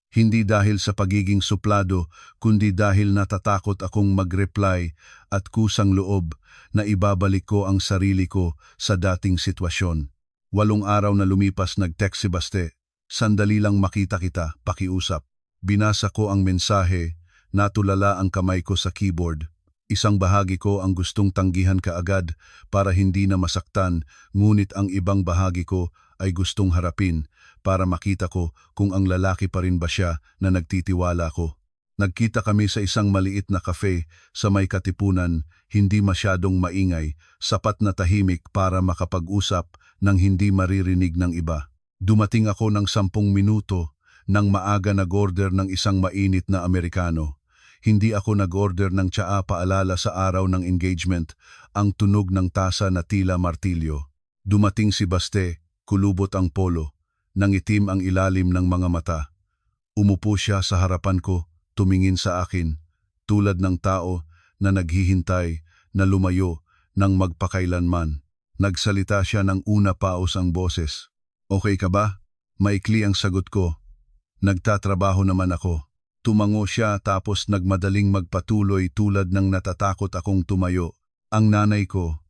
Speaker 1: Hindi dahil sa pagiging suplado, kundi dahil natatakot akong mag-reply at kusang loob na ibabalik ko ang sarili ko sa dating sitwasyon. 8 araw na lumipas, nag-text si Baste, "Sandali lang makita kita, pakiusap." Binasa ko ang mensahe, natulala ang kamay ko sa keyboard. Isang bahagi ko ang gustong tanggihan kaagad para hindi na masaktan, ngunit ang ibang bahagi ko ay gustong harapin para makita ko kung ang lalaki pa rin ba siya na nagtitiwala ko. Nagkita kami sa isang maliit na cafe sa may Katipunan, hindi masyadong maingay, sapat na tahimik para makapag-usap nang hindi maririnig ng iba. Dumating ako ng 10 minuto nang maaga, nag-order ng isang mainit na Amerikano. Hindi ako nag-order ng tsaa, paalala sa araw ng engagement, ang tunog ng tasa na tila martilyo. Dumating si Baste, kulubot ang polo, nangitim ang ilalim ng mga mata. Umupo siya sa harapan ko, tumingin sa akin, tulad ng tao na naghihintay na lumayo ng magpakailanman. Nagsalita siya ng una, paos ang boses. "Okay ka ba?" Maikli ang sagot ko. "Nagtatrabaho naman ako." Tumango siya, tapos nagmadaling magpatuloy tulad ng natatakot akong tumayo. "Ang nanay ko,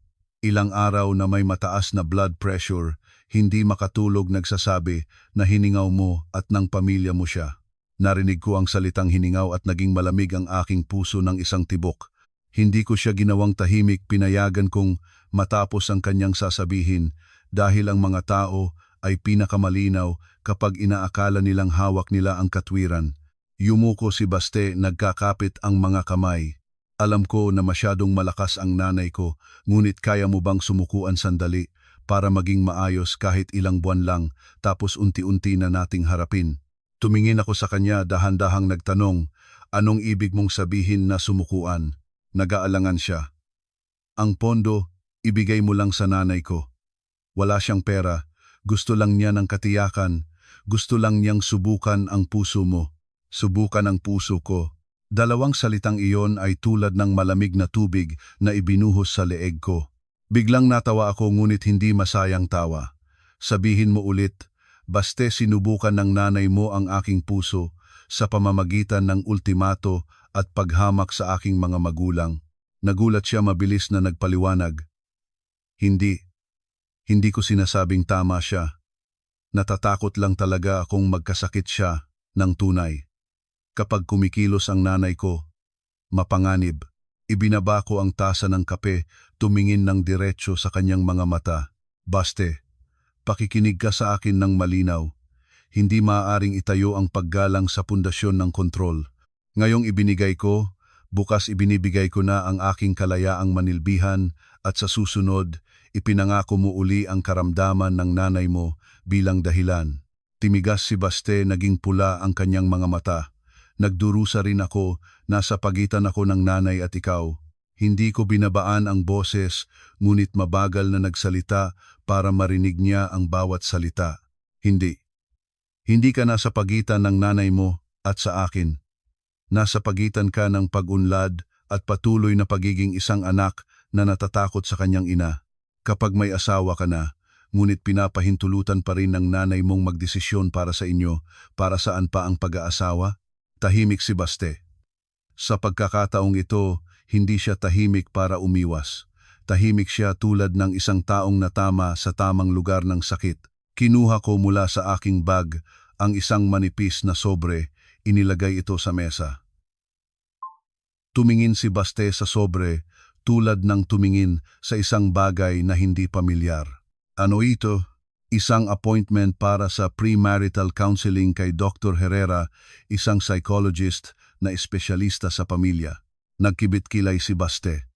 Speaker 1: ilang araw na may mataas na blood pressure, hindi makatulog, nagsasabi na hiningaw mo at ng pamilya mo siya." Narinig ko ang salitang hiningaw at naging malamig ang aking puso ng isang tibok. Hindi ko siya ginawang tahimik, pinayagan kong matapos ang kanyang sasabihin, dahil ang mga tao ay pinakamalinaw kapag inaakala nilang hawak nila ang katwiran. Yumuko si Baste, nagkakapit ang mga kamay. "Alam ko na masyadong malakas ang nanay ko, ngunit kaya mo bang sumukuan sandali para maging maayos kahit ilang buwan lang, tapos unti-unti na nating harapin?" Tumingin ako sa kanya, dahan-dahang nagtanong, "Anong ibig mong sabihin na sumukuan?" Nag-aalangan siya. "Ang pondo, ibigay mo lang sa nanay ko. Wala siyang pera, gusto lang niya ng katiyakan, gusto lang niyang subukan ang puso mo." "Subukan ang puso ko?" Dalawang salitang iyon ay tulad ng malamig na tubig na ibinuhos sa leeg ko. Biglang natawa ako ngunit hindi masayang tawa. Sabihin mo ulit, baste sinubukan ng nanay mo ang aking puso sa pamamagitan ng ultimato at paghamak sa aking mga magulang. Nagulat siya mabilis na nagpaliwanag. Hindi. Hindi ko sinasabing tama siya. Natatakot lang talaga akong magkasakit siya ng tunay. Kapag kumikilos ang nanay ko, mapanganib, ibinaba ko ang tasa ng kape, tumingin ng diretsyo sa kanyang mga mata. Baste, pakikinig ka sa akin ng malinaw. Hindi maaaring itayo ang paggalang sa pundasyon ng kontrol. Ngayong ibinigay ko, bukas ibinibigay ko na ang aking kalayaang manilbihan at sa susunod, ipinangako mo uli ang karamdaman ng nanay mo bilang dahilan. Timigas si Baste, naging pula ang kanyang mga mata. Nagdurusa rin ako, nasa pagitan ako ng nanay at ikaw. Hindi ko binabaan ang boses, ngunit mabagal na nagsalita para marinig niya ang bawat salita. Hindi. Hindi ka nasa pagitan ng nanay mo at sa akin. Nasa pagitan ka ng pag-unlad at patuloy na pagiging isang anak na natatakot sa kanyang ina. Kapag may asawa ka na, ngunit pinapahintulutan pa rin ng nanay mong magdesisyon para sa inyo, para saan pa ang pag-aasawa? Tahimik si Baste. Sa pagkakataong ito, hindi siya tahimik para umiwas. Tahimik siya tulad ng isang taong natama sa tamang lugar ng sakit. Kinuha ko mula sa aking bag ang isang manipis na sobre, inilagay ito sa mesa. Tumingin si Baste sa sobre tulad ng tumingin sa isang bagay na hindi pamilyar. Ano ito? Isang appointment para sa premarital counseling kay Dr. Herrera, isang psychologist na espesyalista sa pamilya. Nagkibit-kilay si Baste.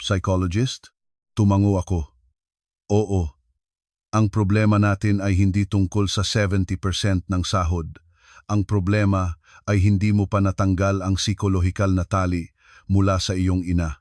Speaker 1: Psychologist? Tumango ako. Oo. Ang problema natin ay hindi tungkol sa 70% ng sahod. Ang problema ay hindi mo pa natanggal ang psikolohikal na tali mula sa iyong ina.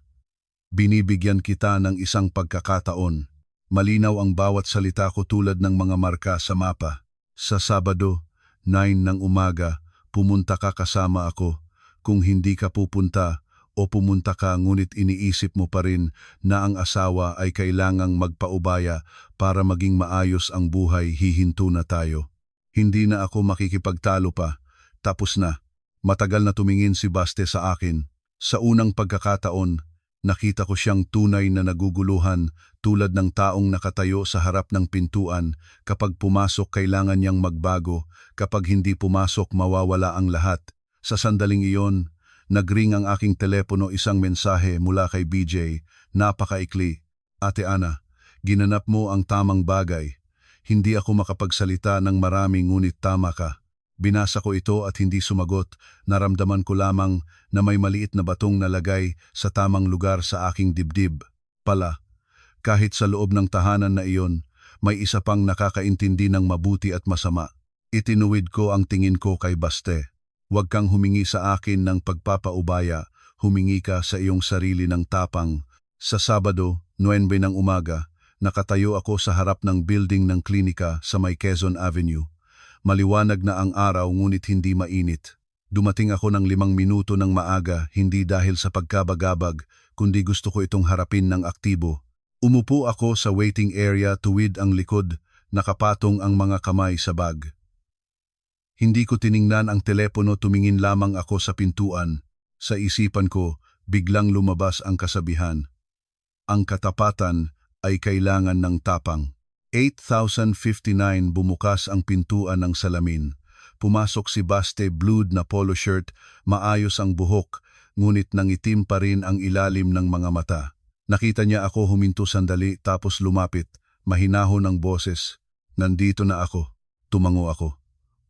Speaker 1: Binibigyan kita ng isang pagkakataon. Malinaw ang bawat salita ko tulad ng mga marka sa mapa. Sa Sabado, 9 ng umaga, pumunta ka kasama ako. Kung hindi ka pupunta o pumunta ka ngunit iniisip mo pa rin na ang asawa ay kailangang magpaubaya para maging maayos ang buhay, hihinto na tayo. Hindi na ako makikipagtalo pa. Tapos na. Matagal na tumingin si Baste sa akin. Sa unang pagkakataon, nakita ko siyang tunay na naguguluhan tulad ng taong nakatayo sa harap ng pintuan. Kapag pumasok kailangan niyang magbago, kapag hindi pumasok mawawala ang lahat. Sa sandaling iyon, nagring ang aking telepono, isang mensahe mula kay BJ. Napakaikli. Ate Ana, ginanap mo ang tamang bagay. Hindi ako makapagsalita ng marami ngunit tama ka. Binasa ko ito at hindi sumagot. Naramdaman ko lamang na may maliit na batong nalagay sa tamang lugar sa aking dibdib. Pala, kahit sa loob ng tahanan na iyon, may isa pang nakakaintindi ng mabuti at masama. Itinuwid ko ang tingin ko kay Baste. Huwag kang humingi sa akin ng pagpapaubaya, humingi ka sa iyong sarili ng tapang. Sa Sabado, 9 ng umaga, nakatayo ako sa harap ng building ng klinika sa may Quezon Avenue. Maliwanag na ang araw ngunit hindi mainit. Dumating ako ng 5 minuto ng maaga, hindi dahil sa pagkabagabag, kundi gusto ko itong harapin ng aktibo. Umupo ako sa waiting area, tuwid ang likod, nakapatong ang mga kamay sa bag. Hindi ko tiningnan ang telepono, tumingin lamang ako sa pintuan. Sa isipan ko, biglang lumabas ang kasabihan. Ang katapatan ay kailangan ng tapang. 8,059 bumukas ang pintuan ng salamin. Pumasok si Baste, blued na polo shirt, maayos ang buhok, ngunit nangitim pa rin ang ilalim ng mga mata. Nakita niya ako, huminto sandali tapos lumapit, mahinahon ang boses. Nandito na ako. Tumango ako.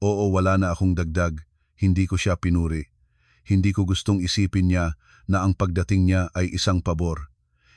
Speaker 1: Oo, wala na akong dagdag. Hindi ko siya pinuri. Hindi ko gustong isipin niya na ang pagdating niya ay isang pabor.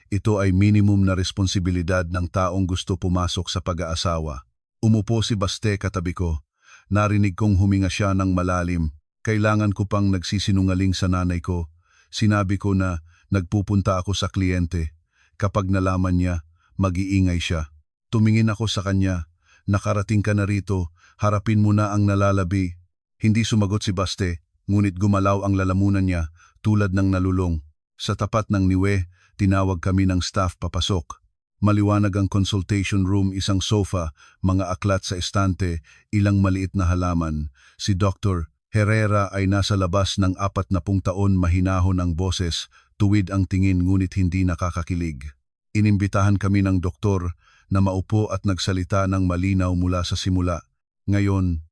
Speaker 1: Ito ay minimum na responsibilidad ng taong gusto pumasok sa pag-aasawa. Umupo si Baste katabi ko. Narinig kong huminga siya ng malalim. Kailangan ko pang nagsisinungaling sa nanay ko. Sinabi ko na nagpupunta ako sa kliyente. Kapag nalaman niya, mag-iingay siya. Tumingin ako sa kanya. Nakarating ka na rito, harapin mo na ang nalalabi. Hindi sumagot si Baste. ngunit gumalaw ang lalamunan niya tulad ng nalulong. Sa tapat ng niwe, tinawag kami ng staff papasok. Maliwanag ang consultation room, isang sofa, mga aklat sa estante, ilang maliit na halaman. Si Dr. Herrera ay nasa labas ng 40 taon, mahinahon ang boses, tuwid ang tingin ngunit hindi nakakakilig. Inimbitahan kami ng doktor na maupo at nagsalita ng malinaw mula sa simula. Ngayon,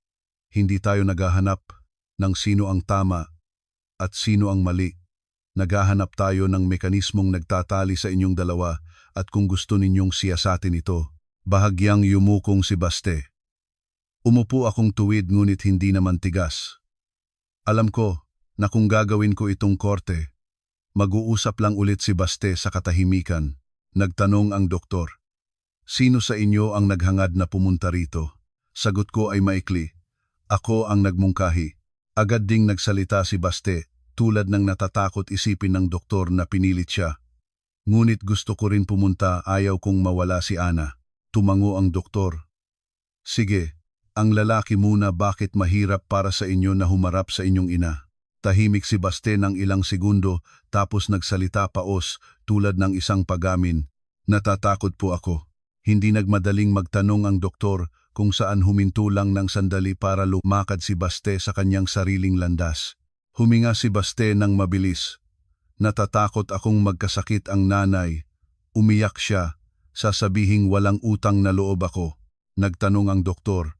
Speaker 1: hindi tayo naghahanap ng sino ang tama at sino ang mali. Naghahanap tayo ng mekanismong nagtatali sa inyong dalawa at kung gusto ninyong siyasatin ito. Bahagyang yumukong si Baste. Umupo akong tuwid ngunit hindi naman tigas. Alam ko na kung gagawin ko itong korte, mag-uusap lang ulit si Baste sa katahimikan. Nagtanong ang doktor. Sino sa inyo ang naghangad na pumunta rito? Sagot ko ay maikli. Ako ang nagmungkahi. Agad ding nagsalita si Baste, tulad ng natatakot isipin ng doktor na pinilit siya. Ngunit gusto ko rin pumunta, ayaw kong mawala si Ana. Tumango ang doktor. Sige, ang lalaki muna, bakit mahirap para sa inyo na humarap sa inyong ina? Tahimik si Baste ng ilang segundo tapos nagsalita paos tulad ng isang pagamin. Natatakot po ako. Hindi nagmadaling magtanong ang doktor kung saan huminto lang ng sandali para lumakad si Baste sa kanyang sariling landas. Huminga si Baste ng mabilis. Natatakot akong magkasakit ang nanay. Umiyak siya, sasabihing walang utang na loob ako. Nagtanong ang doktor,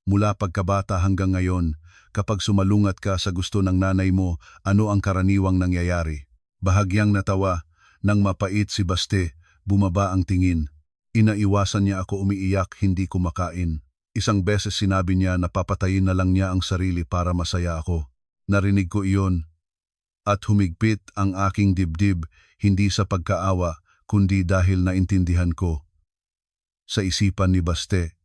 Speaker 1: mula pagkabata hanggang ngayon, kapag sumalungat ka sa gusto ng nanay mo, ano ang karaniwang nangyayari? Bahagyang natawa, nang mapait si Baste, bumaba ang tingin. Inaiwasan niya ako umiiyak, hindi kumakain. Isang beses sinabi niya na papatayin na lang niya ang sarili para masaya ako. Narinig ko iyon at humigpit ang aking dibdib, hindi sa pagkaawa kundi dahil naintindihan ko. Sa isipan ni Baste,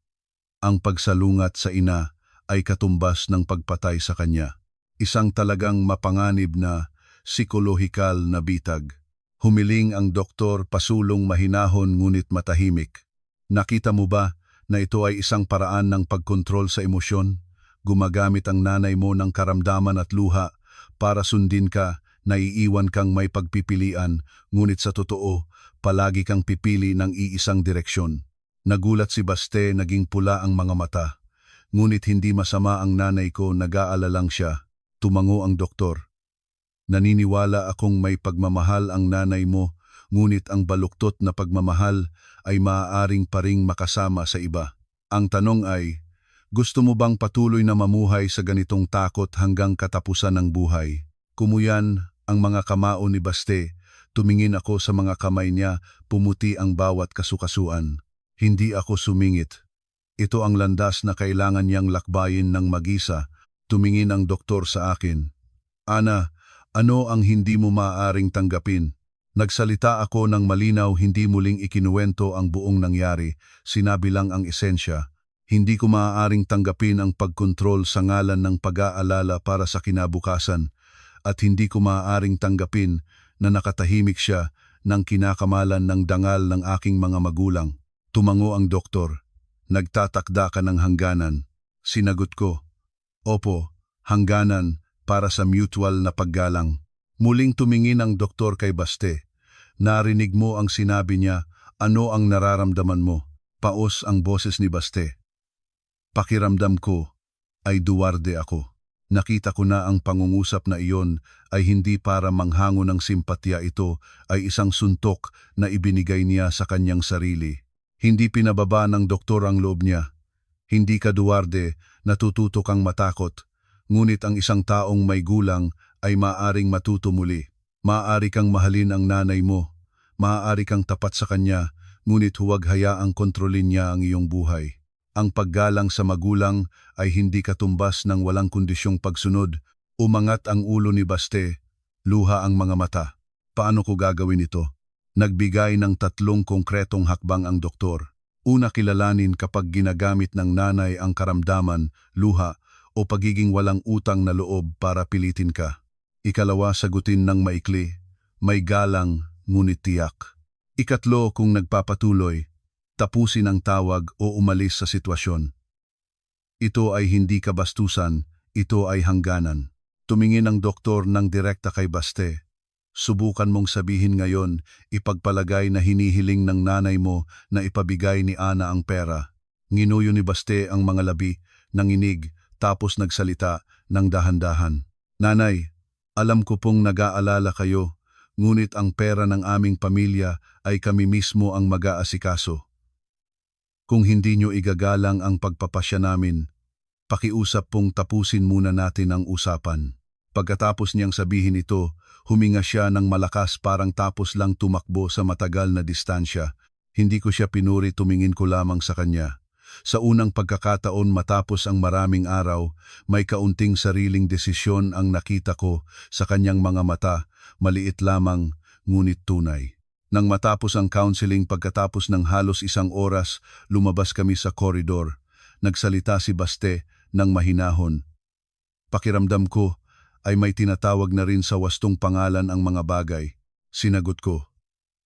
Speaker 1: ang pagsalungat sa ina ay katumbas ng pagpatay sa kanya. Isang talagang mapanganib na psikolohikal na bitag. Humiling ang doktor, pasulong mahinahon ngunit matahimik. Nakita mo ba na ito ay isang paraan ng pagkontrol sa emosyon? Gumagamit ang nanay mo ng karamdaman at luha para sundin ka, naiiwan kang may pagpipilian, ngunit sa totoo, palagi kang pipili ng iisang direksyon. Nagulat si Baste, naging pula ang mga mata. Ngunit hindi masama ang nanay ko, nag-aalala lang siya. Tumango ang doktor. Naniniwala akong may pagmamahal ang nanay mo, ngunit ang baluktot na pagmamahal ay maaaring paring makasama sa iba. Ang tanong ay, gusto mo bang patuloy na mamuhay sa ganitong takot hanggang katapusan ng buhay? Kumuyan ang mga kamao ni Baste, tumingin ako sa mga kamay niya, pumuti ang bawat kasukasuan. Hindi ako sumingit. Ito ang landas na kailangan niyang lakbayin ng mag-isa. Tumingin ang doktor sa akin. Ana, ano ang hindi mo maaaring tanggapin? Nagsalita ako ng malinaw, hindi muling ikinuwento ang buong nangyari, sinabi lang ang esensya. Hindi ko maaaring tanggapin ang pagkontrol sa ngalan ng pag-aalala para sa kinabukasan at hindi ko maaaring tanggapin na nakatahimik siya ng kinakamalan ng dangal ng aking mga magulang. Tumango ang doktor. Nagtatakda ka ng hangganan. Sinagot ko, opo, hangganan para sa mutual na paggalang. Muling tumingin ang doktor kay Baste. Narinig mo ang sinabi niya, ano ang nararamdaman mo? Paos ang boses ni Baste. Pakiramdam ko ay duwarde ako. Nakita ko na ang pangungusap na iyon ay hindi para manghango ng simpatya, ito ay isang suntok na ibinigay niya sa kanyang sarili. Hindi pinababa ng doktor ang loob niya. Hindi ka duwarde, natututo kang matakot. Ngunit ang isang taong may gulang ay maaaring matuto muli. Maaari kang mahalin ang nanay mo. Maaari kang tapat sa kanya, ngunit huwag hayaang kontrolin niya ang iyong buhay. Ang paggalang sa magulang ay hindi katumbas ng walang kondisyong pagsunod. Umangat ang ulo ni Baste, luha ang mga mata. Paano ko gagawin ito? Nagbigay ng 3 konkretong hakbang ang doktor. Una, kilalanin kapag ginagamit ng nanay ang karamdaman, luha, o pagiging walang utang na loob para pilitin ka. Ikalawa, sagutin ng maikli, may galang ngunit tiyak. Ikatlo, kung nagpapatuloy, tapusin ang tawag o umalis sa sitwasyon. Ito ay hindi kabastusan, ito ay hangganan. Tumingin ang doktor ng direkta kay Baste. Subukan mong sabihin ngayon, ipagpalagay na hinihiling ng nanay mo na ipabigay ni Ana ang pera. Nginuyo ni Baste ang mga labi, nanginig, tapos nagsalita ng dahan-dahan. Nanay, alam ko pong nag-aalala kayo, ngunit ang pera ng aming pamilya ay kami mismo ang mag-aasikaso. Kung hindi nyo igagalang ang pagpapasya namin, pakiusap pong tapusin muna natin ang usapan. Pagkatapos niyang sabihin ito, huminga siya ng malakas parang tapos lang tumakbo sa matagal na distansya. Hindi ko siya pinuri, tumingin ko lamang sa kanya. Sa unang pagkakataon matapos ang maraming araw, may kaunting sariling desisyon ang nakita ko sa kanyang mga mata, maliit lamang, ngunit tunay. Nang matapos ang counseling pagkatapos ng halos 1 oras, lumabas kami sa koridor. Nagsalita si Baste ng mahinahon. Pakiramdam ko ay may tinatawag na rin sa wastong pangalan ang mga bagay. Sinagot ko,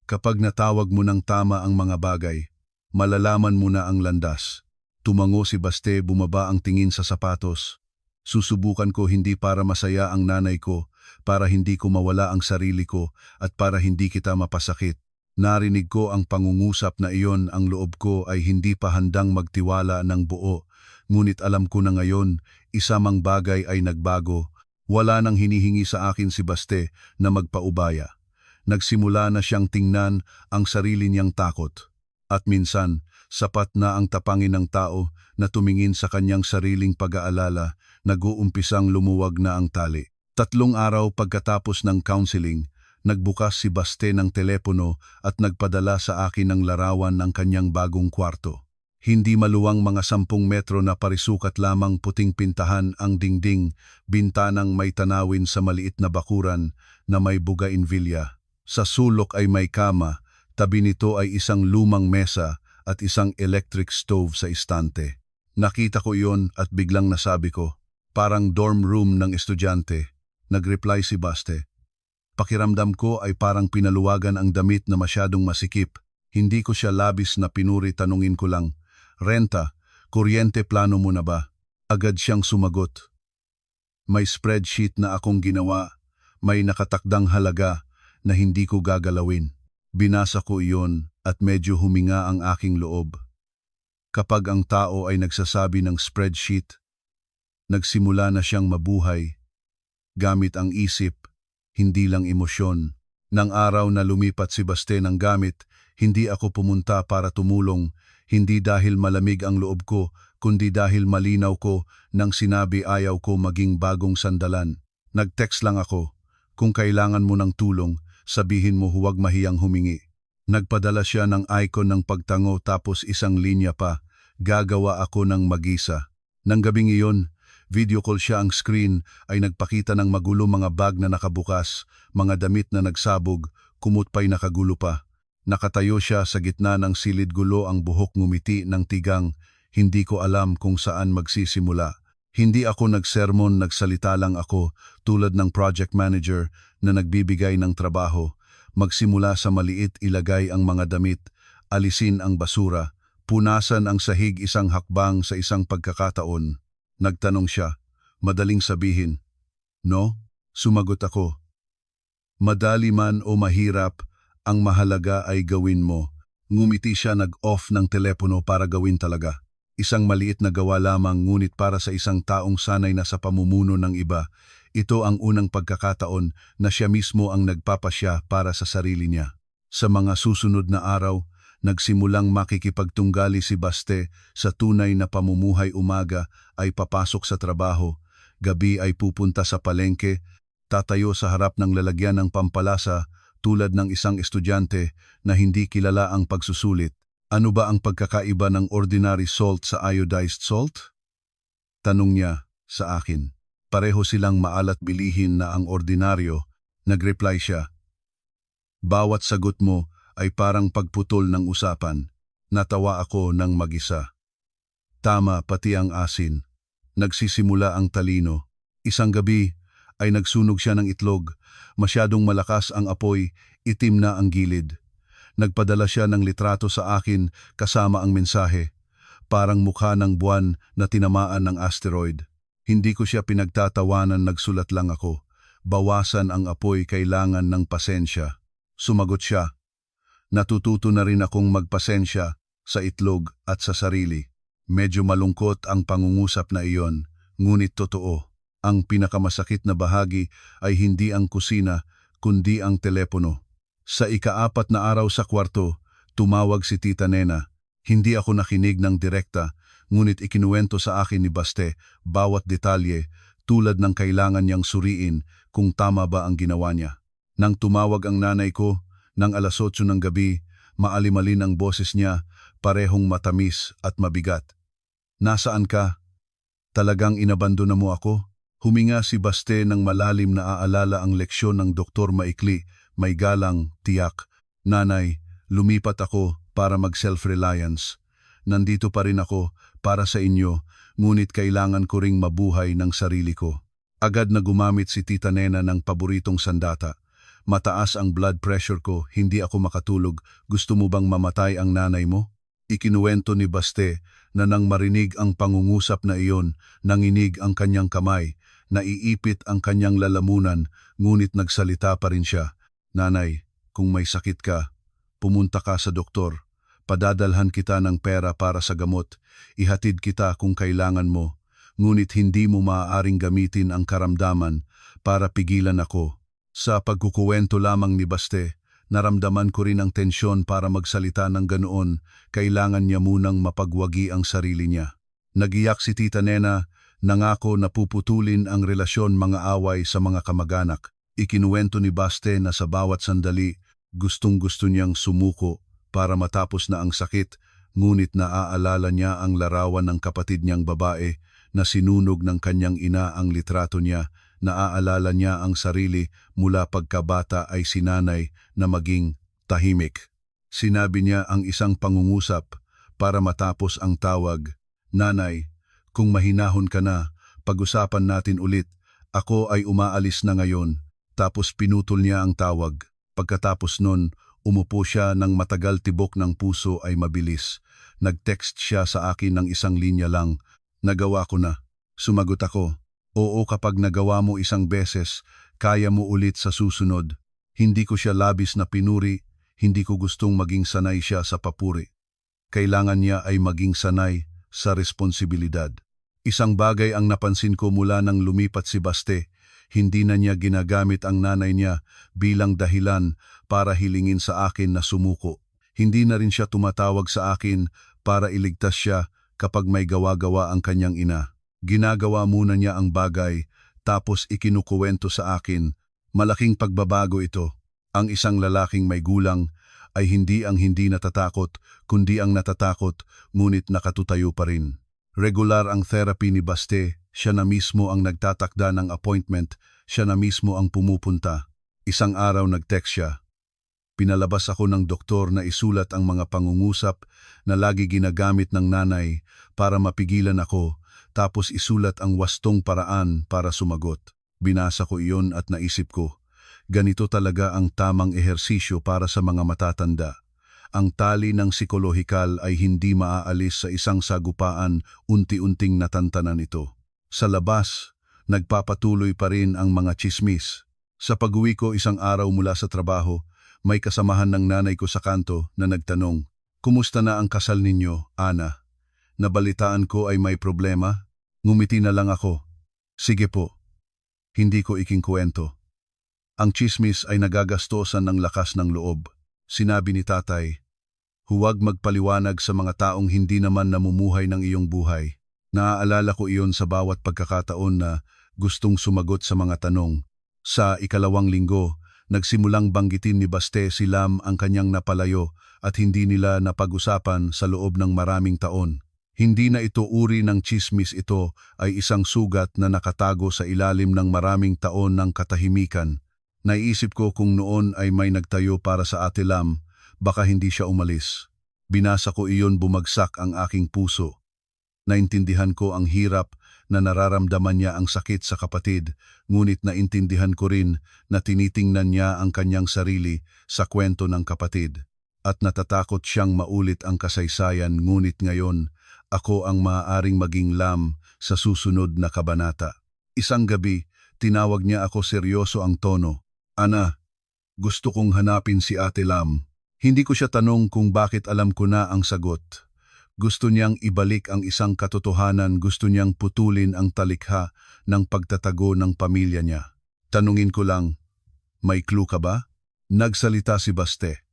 Speaker 1: kapag natawag mo ng tama ang mga bagay, malalaman mo na ang landas. Tumango si Baste, bumaba ang tingin sa sapatos. Susubukan ko hindi para masaya ang nanay ko, para hindi ko mawala ang sarili ko at para hindi kita mapasakit. Narinig ko ang pangungusap na iyon, ang loob ko ay hindi pa handang magtiwala ng buo. Ngunit alam ko na ngayon, isa mang bagay ay nagbago. Wala nang hinihingi sa akin si Baste na magpaubaya. Nagsimula na siyang tingnan ang sarili niyang takot. At minsan, sapat na ang tapangin ng tao na tumingin sa kanyang sariling pag-aalala, nag-uumpisang lumuwag na ang tali. 3 araw pagkatapos ng counseling, nagbukas si Baste ng telepono at nagpadala sa akin ng larawan ng kanyang bagong kwarto. Hindi maluwang mga 10 metro na parisukat lamang, puting pintahan ang dingding, bintanang may tanawin sa maliit na bakuran na may bougainvillea. Sa sulok ay may kama, tabi nito ay isang lumang mesa at isang electric stove sa istante. Nakita ko iyon at biglang nasabi ko, parang dorm room ng estudyante. Nagreply si Baste. Pakiramdam ko ay parang pinaluwagan ang damit na masyadong masikip. Hindi ko siya labis na pinuri, tanungin ko lang, renta, kuryente, plano mo na ba? Agad siyang sumagot. May spreadsheet na akong ginawa, may nakatakdang halaga na hindi ko gagalawin. Binasa ko iyon at medyo huminga ang aking loob. Kapag ang tao ay nagsasabi ng spreadsheet, nagsimula na siyang mabuhay, gamit ang isip, hindi lang emosyon. Nang araw na lumipat si Baste ng gamit, hindi ako pumunta para tumulong, hindi dahil malamig ang loob ko, kundi dahil malinaw ko nang sinabi ayaw ko maging bagong sandalan. Nag-text lang ako, kung kailangan mo ng tulong, sabihin mo, huwag mahiyang humingi. Nagpadala siya ng icon ng pagtango tapos isang linya pa, gagawa ako ng mag-isa. Nang gabing iyon, video call siya, ang screen ay nagpakita ng magulo, mga bag na nakabukas, mga damit na nagsabog, kumot pa'y nakagulo pa. Nakatayo siya sa gitna ng silid gulo, ang buhok ngumiti ng tigang, hindi ko alam kung saan magsisimula. Hindi ako nagsermon, nagsalita lang ako, tulad ng project manager na nagbibigay ng trabaho. Magsimula sa maliit, ilagay ang mga damit, alisin ang basura, punasan ang sahig, isang hakbang sa isang pagkakataon. Nagtanong siya, madaling sabihin. No? Sumagot ako. Madali man o mahirap, ang mahalaga ay gawin mo. Ngumiti siya, nag-off ng telepono para gawin talaga. Isang maliit na gawa lamang, ngunit para sa isang taong sanay na sa pamumuno ng iba, ito ang unang pagkakataon na siya mismo ang nagpapasya para sa sarili niya. Sa mga susunod na araw, nagsimulang makikipagtunggali si Baste sa tunay na pamumuhay. Umaga ay papasok sa trabaho, gabi ay pupunta sa palengke, tatayo sa harap ng lalagyan ng pampalasa tulad ng isang estudyante na hindi kilala ang pagsusulit. Ano ba ang pagkakaiba ng ordinary salt sa iodized salt? Tanong niya sa akin. Pareho silang maalat, bilihin na ang ordinaryo. Nagreply siya. Bawat sagot mo ay parang pagputol ng usapan. Natawa ako ng mag-isa. Tama, pati ang asin. Nagsisimula ang talino. Isang gabi ay nagsunog siya ng itlog. Masyadong malakas ang apoy, itim na ang gilid. Nagpadala siya ng litrato sa akin kasama ang mensahe. Parang mukha ng buwan na tinamaan ng asteroid. Hindi ko siya pinagtatawanan, nagsulat lang ako. Bawasan ang apoy, kailangan ng pasensya. Sumagot siya. Natututo na rin akong magpasensya sa itlog at sa sarili. Medyo malungkot ang pangungusap na iyon, ngunit totoo. Ang pinakamasakit na bahagi ay hindi ang kusina, kundi ang telepono. Sa ika-4 na araw sa kwarto, tumawag si Tita Nena. Hindi ako nakinig ng direkta, ngunit ikinuwento sa akin ni Baste bawat detalye, tulad ng kailangan niyang suriin kung tama ba ang ginawa niya. Nang tumawag ang nanay ko, ng 8:00 ng gabi, maalimalin ang boses niya, parehong matamis at mabigat. Nasaan ka? Talagang inabandona mo ako? Huminga si Baste ng malalim na aalala ang leksyon ng doktor, maikli, may galang, tiyak. Nanay, lumipat ako para mag-self-reliance. Nandito pa rin ako para sa inyo, ngunit kailangan ko ring mabuhay ng sarili ko. Agad na gumamit si Tita Nena ng paboritong sandata. Mataas ang blood pressure ko, hindi ako makatulog. Gusto mo bang mamatay ang nanay mo? Ikinuwento ni Baste na nang marinig ang pangungusap na iyon, nanginig ang kanyang kamay, naiipit ang kanyang lalamunan, ngunit nagsalita pa rin siya. Nanay, kung may sakit ka, pumunta ka sa doktor. Padadalhan kita ng pera para sa gamot. Ihatid kita kung kailangan mo. Ngunit hindi mo maaaring gamitin ang karamdaman para pigilan ako. Sa pagkukuwento lamang ni Baste, naramdaman ko rin ang tensyon para magsalita ng ganoon. Kailangan niya munang mapagwagi ang sarili niya. Nagiyak si Tita Nena, nangako na puputulin ang relasyon, mga away sa mga kamag-anak. Ikinuwento ni Baste na sa bawat sandali, gustong-gusto niyang sumuko para matapos na ang sakit, ngunit naaalala niya ang larawan ng kapatid niyang babae na sinunog ng kanyang ina, ang litrato niya. Naaalala niya ang sarili mula pagkabata ay sinanay na maging tahimik. Sinabi niya ang isang pangungusap para matapos ang tawag. Nanay, kung mahinahon ka na, pag-usapan natin ulit. Ako ay umaalis na ngayon. Tapos pinutol niya ang tawag. Pagkatapos nun, umupo siya ng matagal, tibok ng puso ay mabilis. Nag-text siya sa akin ng 1 linya lang. Nagawa ko na. Sumagot ako. Oo, kapag nagawa mo isang beses, kaya mo ulit sa susunod. Hindi ko siya labis na pinuri, hindi ko gustong maging sanay siya sa papuri. Kailangan niya ay maging sanay sa responsibilidad. Isang bagay ang napansin ko mula nang lumipat si Baste, hindi na niya ginagamit ang nanay niya bilang dahilan para hilingin sa akin na sumuko. Hindi na rin siya tumatawag sa akin para iligtas siya kapag may gawa-gawa ang kanyang ina. Ginagawa muna niya ang bagay, tapos ikinukuwento sa akin. Malaking pagbabago ito. Ang isang lalaking may gulang ay hindi ang hindi natatakot, kundi ang natatakot, ngunit nakatutayo pa rin. Regular ang therapy ni Baste, siya na mismo ang nagtatakda ng appointment, siya na mismo ang pumupunta. Isang araw nag-text siya. Pinalabas ako ng doktor na isulat ang mga pangungusap na lagi ginagamit ng nanay para mapigilan ako, tapos isulat ang wastong paraan para sumagot. Binasa ko iyon at naisip ko, ganito talaga ang tamang ehersisyo para sa mga matatanda. Ang tali ng psikolohikal ay hindi maaalis sa isang sagupaan, unti-unting natantanan ito. Sa labas, nagpapatuloy pa rin ang mga tsismis. Sa pag-uwi ko isang araw mula sa trabaho, may kasamahan ng nanay ko sa kanto na nagtanong, "Kumusta na ang kasal ninyo, Ana? Nabalitaan ko ay may problema?" Ngumiti na lang ako. Sige po. Hindi ko ikingkwento. Ang tsismis ay nagagastosan ng lakas ng loob. Sinabi ni tatay, huwag magpaliwanag sa mga taong hindi naman namumuhay ng iyong buhay. Naaalala ko iyon sa bawat pagkakataon na gustong sumagot sa mga tanong. Sa 2nd linggo, nagsimulang banggitin ni Baste si Lam ang kanyang napalayo at hindi nila napag-usapan sa loob ng maraming taon. Hindi na ito uri ng tsismis, ito ay isang sugat na nakatago sa ilalim ng maraming taon ng katahimikan. Naisip ko kung noon ay may nagtayo para sa Ate Lam, baka hindi siya umalis. Binasa ko iyon, bumagsak ang aking puso. Naintindihan ko ang hirap na nararamdaman niya, ang sakit sa kapatid, ngunit naintindihan ko rin na tinitingnan niya ang kanyang sarili sa kwento ng kapatid. At natatakot siyang maulit ang kasaysayan, ngunit ngayon, ako ang maaaring maging Lam sa susunod na kabanata. Isang gabi, tinawag niya ako, seryoso ang tono. Ana, gusto kong hanapin si Ate Lam. Hindi ko siya tanong kung bakit alam ko na ang sagot. Gusto niyang ibalik ang isang katotohanan, gusto niyang putulin ang talikha ng pagtatago ng pamilya niya. Tanungin ko lang, may clue ka ba? Nagsalita si Baste.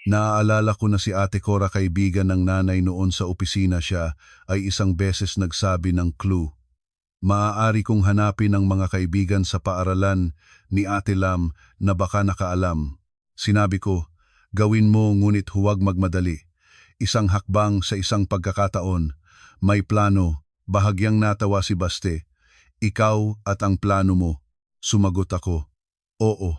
Speaker 1: Naaalala ko na si Ate Cora, kaibigan ng nanay noon sa opisina, siya ay isang beses nagsabi ng clue. Maaari kong hanapin ang mga kaibigan sa paaralan ni Ate Lam na baka nakaalam. Sinabi ko, gawin mo ngunit huwag magmadali. Isang hakbang sa isang pagkakataon. May plano. Bahagyang natawa si Baste. Ikaw at ang plano mo. Sumagot ako. Oo.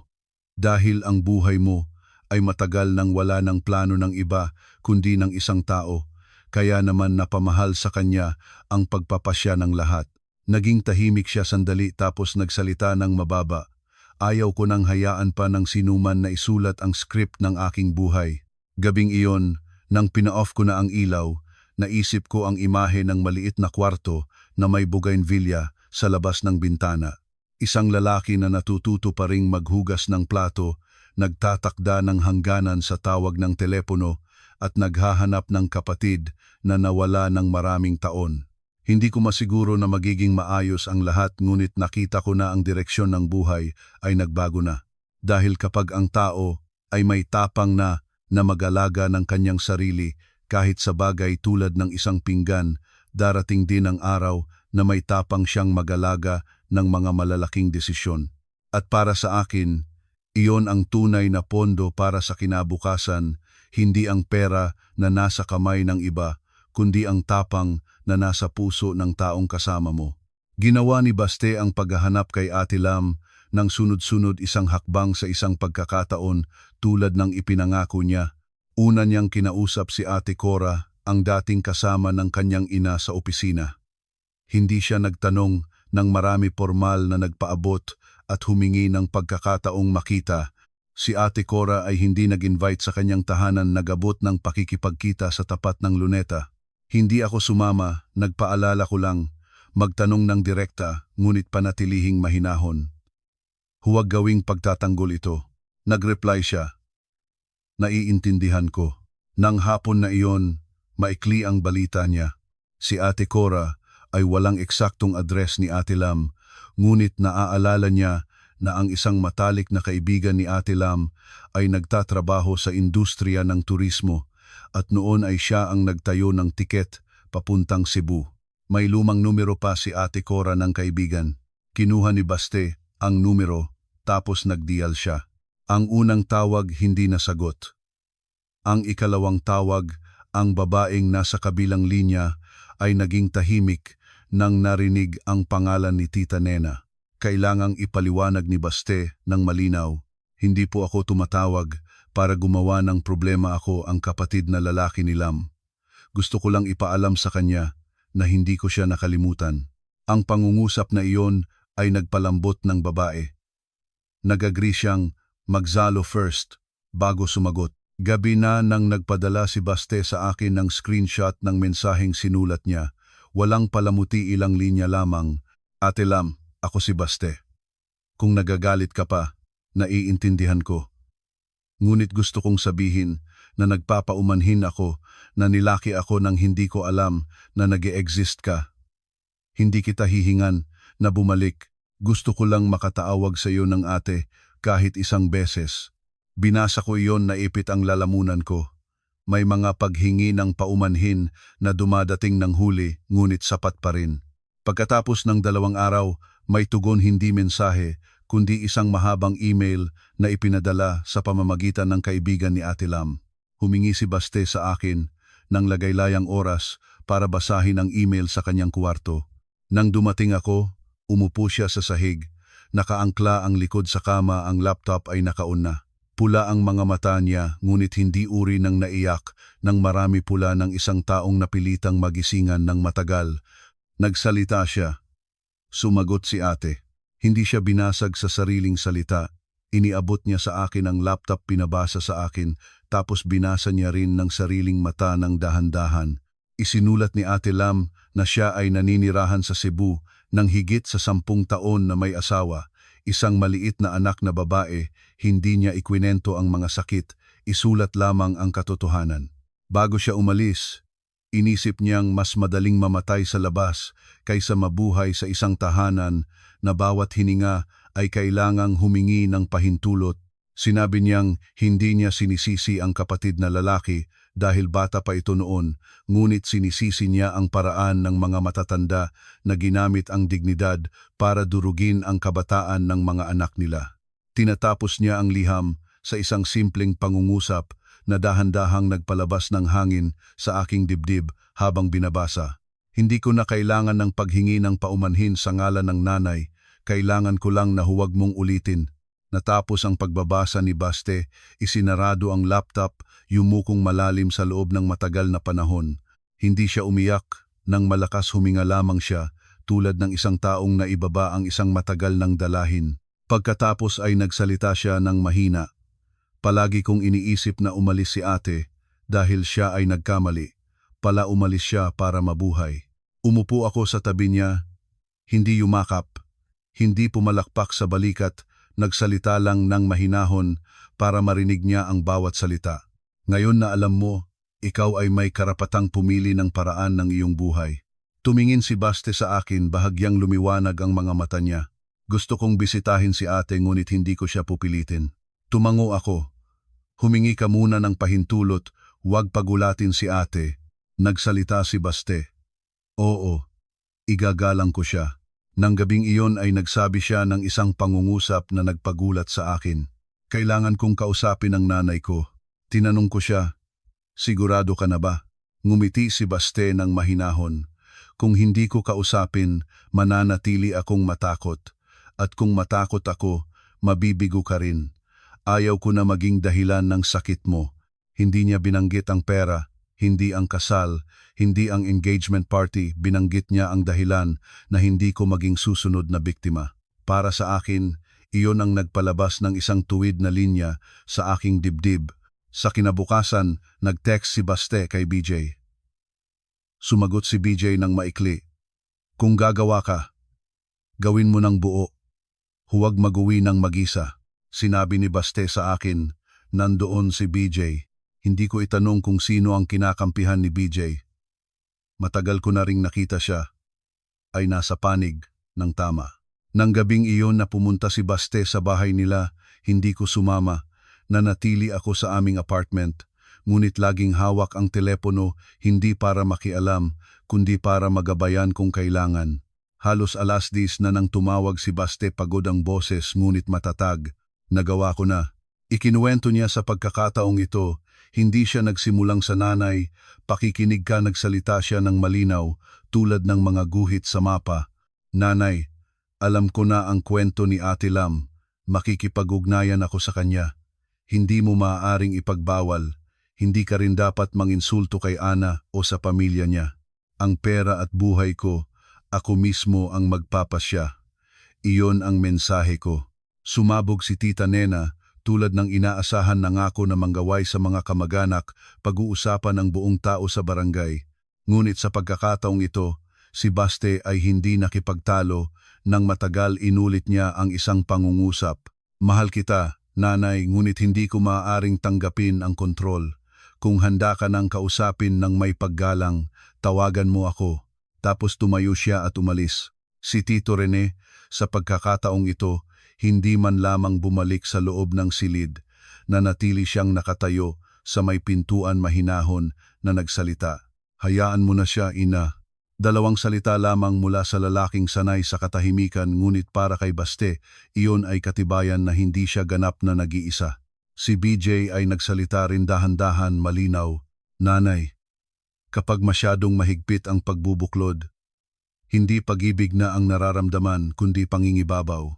Speaker 1: Dahil ang buhay mo ay matagal nang wala ng plano ng iba kundi ng isang tao. Kaya naman napamahal sa kanya ang pagpapasya ng lahat. Naging tahimik siya sandali tapos nagsalita ng mababa. Ayaw ko nang hayaan pa ng sinuman na isulat ang script ng aking buhay. Gabing iyon, nang pina-off ko na ang ilaw, naisip ko ang imahe ng maliit na kwarto na may bougainvillea sa labas ng bintana. Isang lalaki na natututo pa ring maghugas ng plato, nagtatakda ng hangganan sa tawag ng telepono at naghahanap ng kapatid na nawala ng maraming taon. Hindi ko masiguro na magiging maayos ang lahat, ngunit nakita ko na ang direksyon ng buhay ay nagbago na. Dahil kapag ang tao ay may tapang na mag-alaga ng kanyang sarili kahit sa bagay tulad ng isang pinggan, darating din ang araw na may tapang siyang mag-alaga ng mga malalaking desisyon. At para sa akin, iyon ang tunay na pondo para sa kinabukasan, hindi ang pera na nasa kamay ng iba, kundi ang tapang na nasa puso ng taong kasama mo. Ginawa ni Baste ang paghahanap kay Ate Lam ng sunod-sunod, isang hakbang sa isang pagkakataon tulad ng ipinangako niya. Una niyang kinausap si Ate Cora, ang dating kasama ng kanyang ina sa opisina. Hindi siya nagtanong ng marami, formal na nagpaabot at humingi ng pagkakataong makita. Si Ate Cora ay hindi nag-invite sa kanyang tahanan, nagabot ng pakikipagkita sa tapat ng luneta. Hindi ako sumama, nagpaalala ko lang, magtanong ng direkta, ngunit panatilihing mahinahon. Huwag gawing pagtatanggol ito. Nagreply siya. Naiintindihan ko. Nang hapon na iyon, maikli ang balita niya. Si Ate Cora ay walang eksaktong address ni Ate Lam, ngunit naaalala niya na ang isang matalik na kaibigan ni Ate Lam ay nagtatrabaho sa industriya ng turismo at noon ay siya ang nagtayo ng tiket papuntang Cebu. May lumang numero pa si Ate Cora ng kaibigan. Kinuha ni Baste ang numero tapos nagdial siya. Ang unang tawag hindi nasagot. Ang ikalawang tawag, ang babaeng nasa kabilang linya ay naging tahimik nang narinig ang pangalan ni Tita Nena. Kailangang ipaliwanag ni Baste ng malinaw. Hindi po ako tumatawag para gumawa ng problema, ako ang kapatid na lalaki ni Lam. Gusto ko lang ipaalam sa kanya na hindi ko siya nakalimutan. Ang pangungusap na iyon ay nagpalambot ng babae. Nag-agree siyang magzalo first bago sumagot. Gabi na nang nagpadala si Baste sa akin ng screenshot ng mensaheng sinulat niya. Walang palamuti, ilang linya lamang. Ate Lam, ako si Baste. Kung nagagalit ka pa, naiintindihan ko. Ngunit gusto kong sabihin na nagpapaumanhin ako, na nilaki ako nang hindi ko alam na nag-e-exist ka. Hindi kita hihingan na bumalik. Gusto ko lang makataawag sa iyo ng ate kahit isang beses. Binasa ko iyon, naipit ang lalamunan ko. May mga paghingi ng paumanhin na dumadating ng huli, ngunit sapat pa rin. Pagkatapos ng 2 araw, may tugon, hindi mensahe, kundi isang mahabang email na ipinadala sa pamamagitan ng kaibigan ni Ate Lam. Humingi si Baste sa akin ng lagay-layang oras para basahin ang email sa kanyang kwarto. Nang dumating ako, umupo siya sa sahig. Nakaangkla ang likod sa kama, ang laptop ay naka-on na. Pula ang mga mata niya, ngunit hindi uri ng naiyak, ng marami pula ng isang taong napilitang magisingan ng matagal. Nagsalita siya. Sumagot si ate. Hindi siya binasag sa sariling salita. Iniabot niya sa akin ang laptop, pinabasa sa akin, tapos binasa niya rin ng sariling mata ng dahan-dahan. Isinulat ni Ate Lam na siya ay naninirahan sa Cebu ng higit sa 10 taon na may asawa, isang maliit na anak na babae, hindi niya ikwinento ang mga sakit, isulat lamang ang katotohanan. Bago siya umalis, inisip niyang mas madaling mamatay sa labas kaysa mabuhay sa isang tahanan na bawat hininga ay kailangang humingi ng pahintulot. Sinabi niyang hindi niya sinisisi ang kapatid na lalaki dahil bata pa ito noon, ngunit sinisisi niya ang paraan ng mga matatanda na ginamit ang dignidad para durugin ang kabataan ng mga anak nila. Tinatapos niya ang liham sa isang simpleng pangungusap na dahan-dahang nagpalabas ng hangin sa aking dibdib habang binabasa. Hindi ko na kailangan ng paghingi ng paumanhin sa ngalan ng nanay, kailangan ko lang na huwag mong ulitin. Natapos ang pagbabasa ni Baste, isinarado ang laptop, yumukong malalim sa loob ng matagal na panahon. Hindi siya umiyak, nang malakas huminga lamang siya, tulad ng isang taong naibaba ang isang matagal ng dalahin. Pagkatapos ay nagsalita siya ng mahina. Palagi kong iniisip na umalis si ate, dahil siya ay nagkamali. Pala umalis siya para mabuhay. Umupo ako sa tabi niya, hindi yumakap, hindi pumalakpak sa balikat, nagsalita lang ng mahinahon para marinig niya ang bawat salita. Ngayon na alam mo, ikaw ay may karapatang pumili ng paraan ng iyong buhay. Tumingin si Baste sa akin, bahagyang lumiwanag ang mga mata niya. Gusto kong bisitahin si ate ngunit hindi ko siya pupilitin. Tumango ako. Humingi ka muna ng pahintulot, huwag pagulatin si ate. Nagsalita si Baste. Oo, igagalang ko siya. Nang gabing iyon ay nagsabi siya ng isang pangungusap na nagpagulat sa akin. Kailangan kong kausapin ang nanay ko. Tinanong ko siya, sigurado ka na ba? Ngumiti si Baste ng mahinahon. Kung hindi ko kausapin, mananatili akong matakot. At kung matakot ako, mabibigo ka rin. Ayaw ko na maging dahilan ng sakit mo. Hindi niya binanggit ang pera, hindi ang kasal, hindi ang engagement party, binanggit niya ang dahilan na hindi ko maging susunod na biktima. Para sa akin, iyon ang nagpalabas ng isang tuwid na linya sa aking dibdib. Sa kinabukasan, nag-text si Baste kay BJ. Sumagot si BJ ng maikli. Kung gagawa ka, gawin mo ng buo. Huwag mag-uwi ng mag-isa. Sinabi ni Baste sa akin, nandoon si BJ. Hindi ko itanong kung sino ang kinakampihan ni BJ. Matagal ko na ring nakita siya, ay nasa panig ng tama. Nang gabing iyon na pumunta si Baste sa bahay nila, hindi ko sumama. Nanatili ako sa aming apartment, ngunit laging hawak ang telepono hindi para makialam, kundi para magabayan kung kailangan. Halos 10:00 na nang tumawag si Baste, pagod ang boses ngunit matatag. Nagawa ko na. Ikinuwento niya sa pagkakataong ito, hindi siya nagsimulang sa nanay, pakikinig ka, nagsalita siya ng malinaw, tulad ng mga guhit sa mapa. Nanay, alam ko na ang kwento ni Ate Lam, makikipag-ugnayan ako sa kanya. Hindi mo maaaring ipagbawal, hindi ka rin dapat manginsulto kay Ana o sa pamilya niya. Ang pera at buhay ko, ako mismo ang magpapasya. Iyon ang mensahe ko. Sumabog si Tita Nena, tulad ng inaasahan na ngako na manggaway sa mga kamag-anak, pag-uusapan ng buong tao sa barangay. Ngunit sa pagkakataong ito, si Baste ay hindi nakipagtalo, nang matagal inulit niya ang isang pangungusap. Mahal kita, nanay, ngunit hindi ko maaaring tanggapin ang kontrol. Kung handa ka nang kausapin ng may paggalang, tawagan mo ako. Tapos tumayo siya at umalis. Si Tito Rene, sa pagkakataong ito, hindi man lamang bumalik sa loob ng silid, nanatili siyang nakatayo sa may pintuan, mahinahon na nagsalita. Hayaan mo na siya, ina. 2 salita lamang mula sa lalaking sanay sa katahimikan, ngunit para kay Baste, iyon ay katibayan na hindi siya ganap na nag-iisa. Si BJ ay nagsalita rin dahan-dahan, malinaw. Nanay, kapag masyadong mahigpit ang pagbubuklod, hindi pag-ibig na ang nararamdaman kundi pangingibabaw.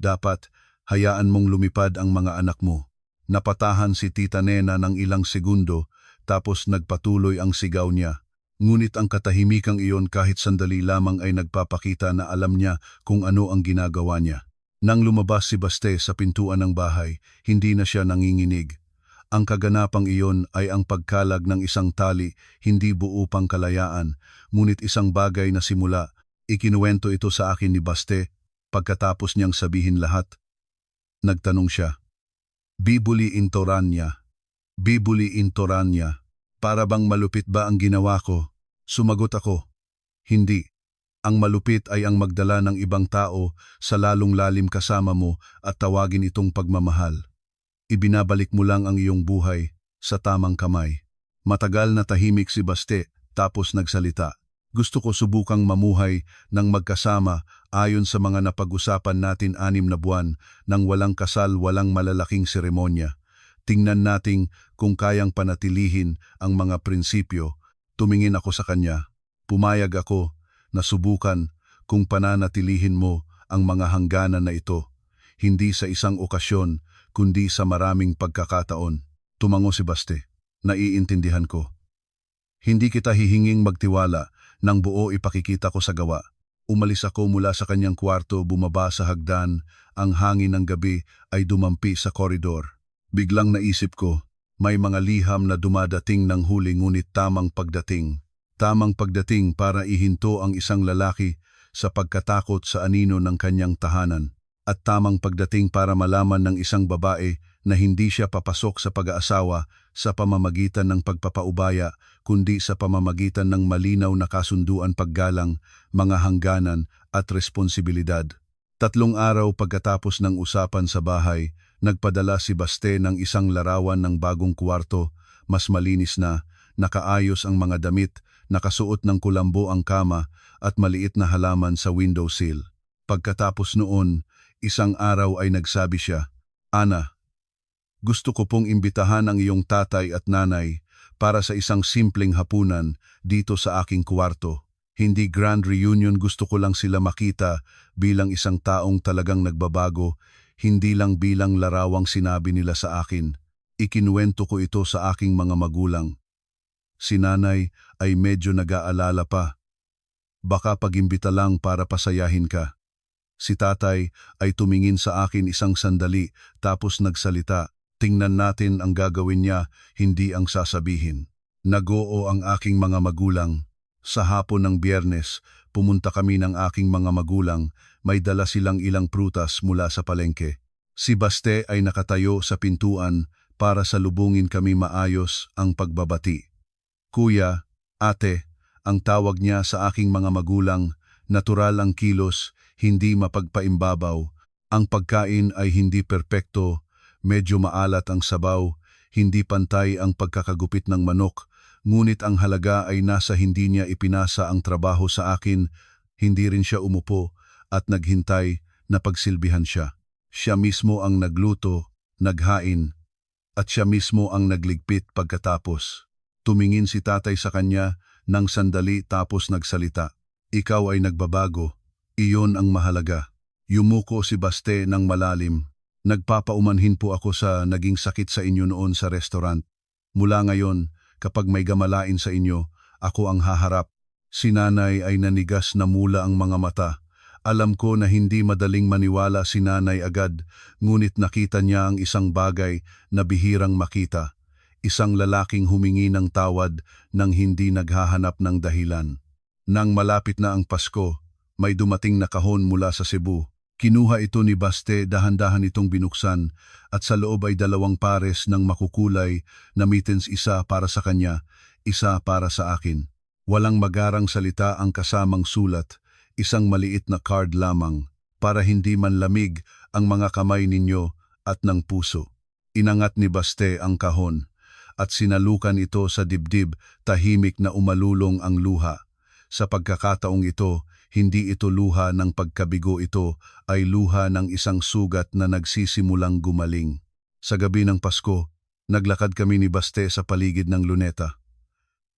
Speaker 1: Dapat hayaan mong lumipad ang mga anak mo. Napatahan si Tita Nena ng ilang segundo, tapos nagpatuloy ang sigaw niya. Ngunit ang katahimikang iyon kahit sandali lamang ay nagpapakita na alam niya kung ano ang ginagawa niya. Nang lumabas si Baste sa pintuan ng bahay, hindi na siya nanginginig. Ang kaganapang iyon ay ang pagkalag ng isang tali, hindi buo pang kalayaan, ngunit isang bagay na simula. Ikinuwento ito sa akin ni Baste. Pagkatapos niyang sabihin lahat, nagtanong siya, Bibuli Intoranya, Bibuli Intoranya, para bang malupit ba ang ginawa ko? Sumagot ako, hindi. Ang malupit ay ang magdala ng ibang tao sa lalong lalim kasama mo at tawagin itong pagmamahal. Ibinabalik mo lang ang iyong buhay sa tamang kamay. Matagal na tahimik si Baste, tapos nagsalita. Gusto ko subukang mamuhay ng magkasama ayon sa mga napag-usapan natin 6 na buwan nang walang kasal, walang malalaking seremonya. Tingnan natin kung kayang panatilihin ang mga prinsipyo. Tumingin ako sa kanya. Pumayag ako na subukan kung pananatilihin mo ang mga hangganan na ito. Hindi sa isang okasyon, kundi sa maraming pagkakataon. Tumango si Baste. Naiintindihan ko. Hindi kita hihinging magtiwala, nang buo ipakikita ko sa gawa. Umalis ako mula sa kanyang kwarto, bumaba sa hagdan, ang hangin ng gabi ay dumampi sa koridor. Biglang naisip ko, may mga liham na dumadating ng huli ngunit tamang pagdating. Tamang pagdating para ihinto ang isang lalaki sa pagkatakot sa anino ng kanyang tahanan. At tamang pagdating para malaman ng isang babae na hindi siya papasok sa pag-aasawa sa pamamagitan ng pagpapaubaya, kundi sa pamamagitan ng malinaw na kasunduan, paggalang, mga hangganan at responsibilidad. 3 araw pagkatapos ng usapan sa bahay, nagpadala si Baste ng isang larawan ng bagong kwarto, mas malinis na, nakaayos ang mga damit, nakasuot ng kulambo ang kama at maliit na halaman sa windowsill. Pagkatapos noon, isang araw ay nagsabi siya, Ana, gusto ko pong imbitahan ang iyong tatay at nanay para sa isang simpleng hapunan dito sa aking kwarto. Hindi grand reunion, gusto ko lang sila makita bilang isang taong talagang nagbabago, hindi lang bilang larawang sinabi nila sa akin. Ikinuwento ko ito sa aking mga magulang. Si nanay ay medyo nag-aalala pa. Baka pag-imbita lang para pasayahin ka. Si tatay ay tumingin sa akin isang sandali tapos nagsalita. Tingnan natin ang gagawin niya, hindi ang sasabihin. Nag-oo ang aking mga magulang. Sa hapon ng Biyernes, pumunta kami ng aking mga magulang. May dala silang ilang prutas mula sa palengke. Si Baste ay nakatayo sa pintuan para salubungin kami maayos ang pagbabati. Kuya, ate, ang tawag niya sa aking mga magulang, natural ang kilos, hindi mapagpaimbabaw. Ang pagkain ay hindi perpekto, medyo maalat ang sabaw, hindi pantay ang pagkakagupit ng manok, ngunit ang halaga ay nasa hindi niya ipinasa ang trabaho sa akin, hindi rin siya umupo at naghintay na pagsilbihan siya. Siya mismo ang nagluto, naghain, at siya mismo ang nagligpit pagkatapos. Tumingin si tatay sa kanya ng sandali tapos nagsalita. Ikaw ay nagbabago, iyon ang mahalaga. Yumuko si Baste ng malalim. Nagpapaumanhin po ako sa naging sakit sa inyo noon sa restaurant. Mula ngayon, kapag may gamalain sa inyo, ako ang haharap. Si nanay ay nanigas na mula ang mga mata. Alam ko na hindi madaling maniwala si nanay agad, ngunit nakita niya ang isang bagay na bihirang makita. Isang lalaking humingi ng tawad nang hindi naghahanap ng dahilan. Nang malapit na ang Pasko, may dumating na kahon mula sa Cebu. Kinuha ito ni Baste, dahan-dahan itong binuksan at sa loob ay 2 pares ng makukulay na mittens, isa para sa kanya, isa para sa akin. Walang magarang salita ang kasamang sulat, isang maliit na card lamang, para hindi man lamig ang mga kamay ninyo at ng puso. Inangat ni Baste ang kahon at sinalukan ito sa dibdib, tahimik na umalulong ang luha. Sa pagkakataong ito, hindi ito luha ng pagkabigo, ito ay luha ng isang sugat na nagsisimulang gumaling. Sa gabi ng Pasko, naglakad kami ni Baste sa paligid ng luneta.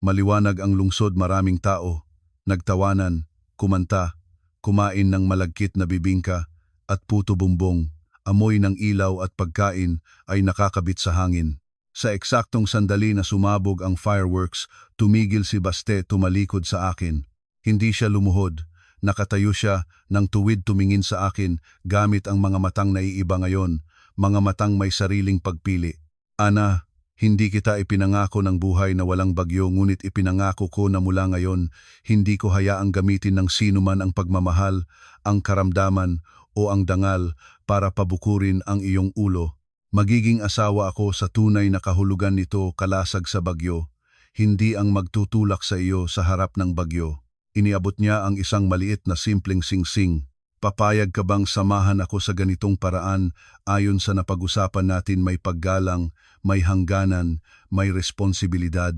Speaker 1: Maliwanag ang lungsod, maraming tao, nagtawanan, kumanta, kumain ng malagkit na bibingka at puto bumbong. Amoy ng ilaw at pagkain ay nakakabit sa hangin. Sa eksaktong sandali na sumabog ang fireworks, tumigil si Baste, tumalikod sa akin. Hindi siya lumuhod. Nakatayo siya ng tuwid, tumingin sa akin gamit ang mga matang naiiba ngayon, mga matang may sariling pagpili. Ana, Hindi kita ipinangako ng buhay na walang bagyo, ngunit ipinangako ko na mula ngayon, hindi ko hayaang gamitin ng sino man ang pagmamahal, ang karamdaman o ang dangal para pabukurin ang iyong ulo. Magiging asawa ako sa tunay na kahulugan nito, kalasag sa bagyo, hindi ang magtutulak sa iyo sa harap ng bagyo. Iniabot niya ang isang maliit na simpleng singsing. Papayag ka bang samahan ako sa ganitong paraan ayon sa napag-usapan natin, may paggalang, may hangganan, may responsibilidad?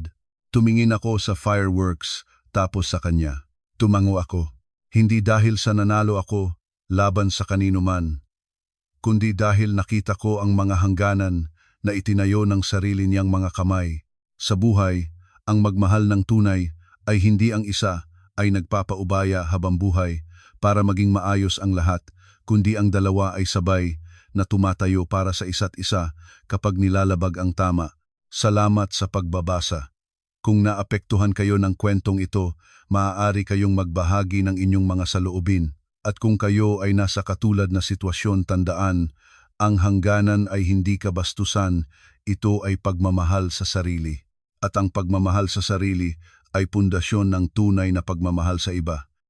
Speaker 1: Tumingin ako sa fireworks, tapos sa kanya. Tumango ako. Hindi dahil sa nanalo ako laban sa kanino man, kundi dahil nakita ko ang mga hangganan na itinayo ng sarili niyang mga kamay. Sa buhay, ang magmahal ng tunay ay hindi ang isa ay nagpapaubaya habang buhay para maging maayos ang lahat, kundi ang dalawa ay sabay na tumatayo para sa isa't isa kapag nilalabag ang tama. Salamat sa pagbabasa. Kung naapektuhan kayo ng kwentong ito, maaari kayong magbahagi ng inyong mga saloobin. At kung kayo ay nasa katulad na sitwasyon, tandaan, ang hangganan ay hindi kabastusan, ito ay pagmamahal sa sarili. At ang pagmamahal sa sarili ay pundasyon ng tunay na pagmamahal sa iba.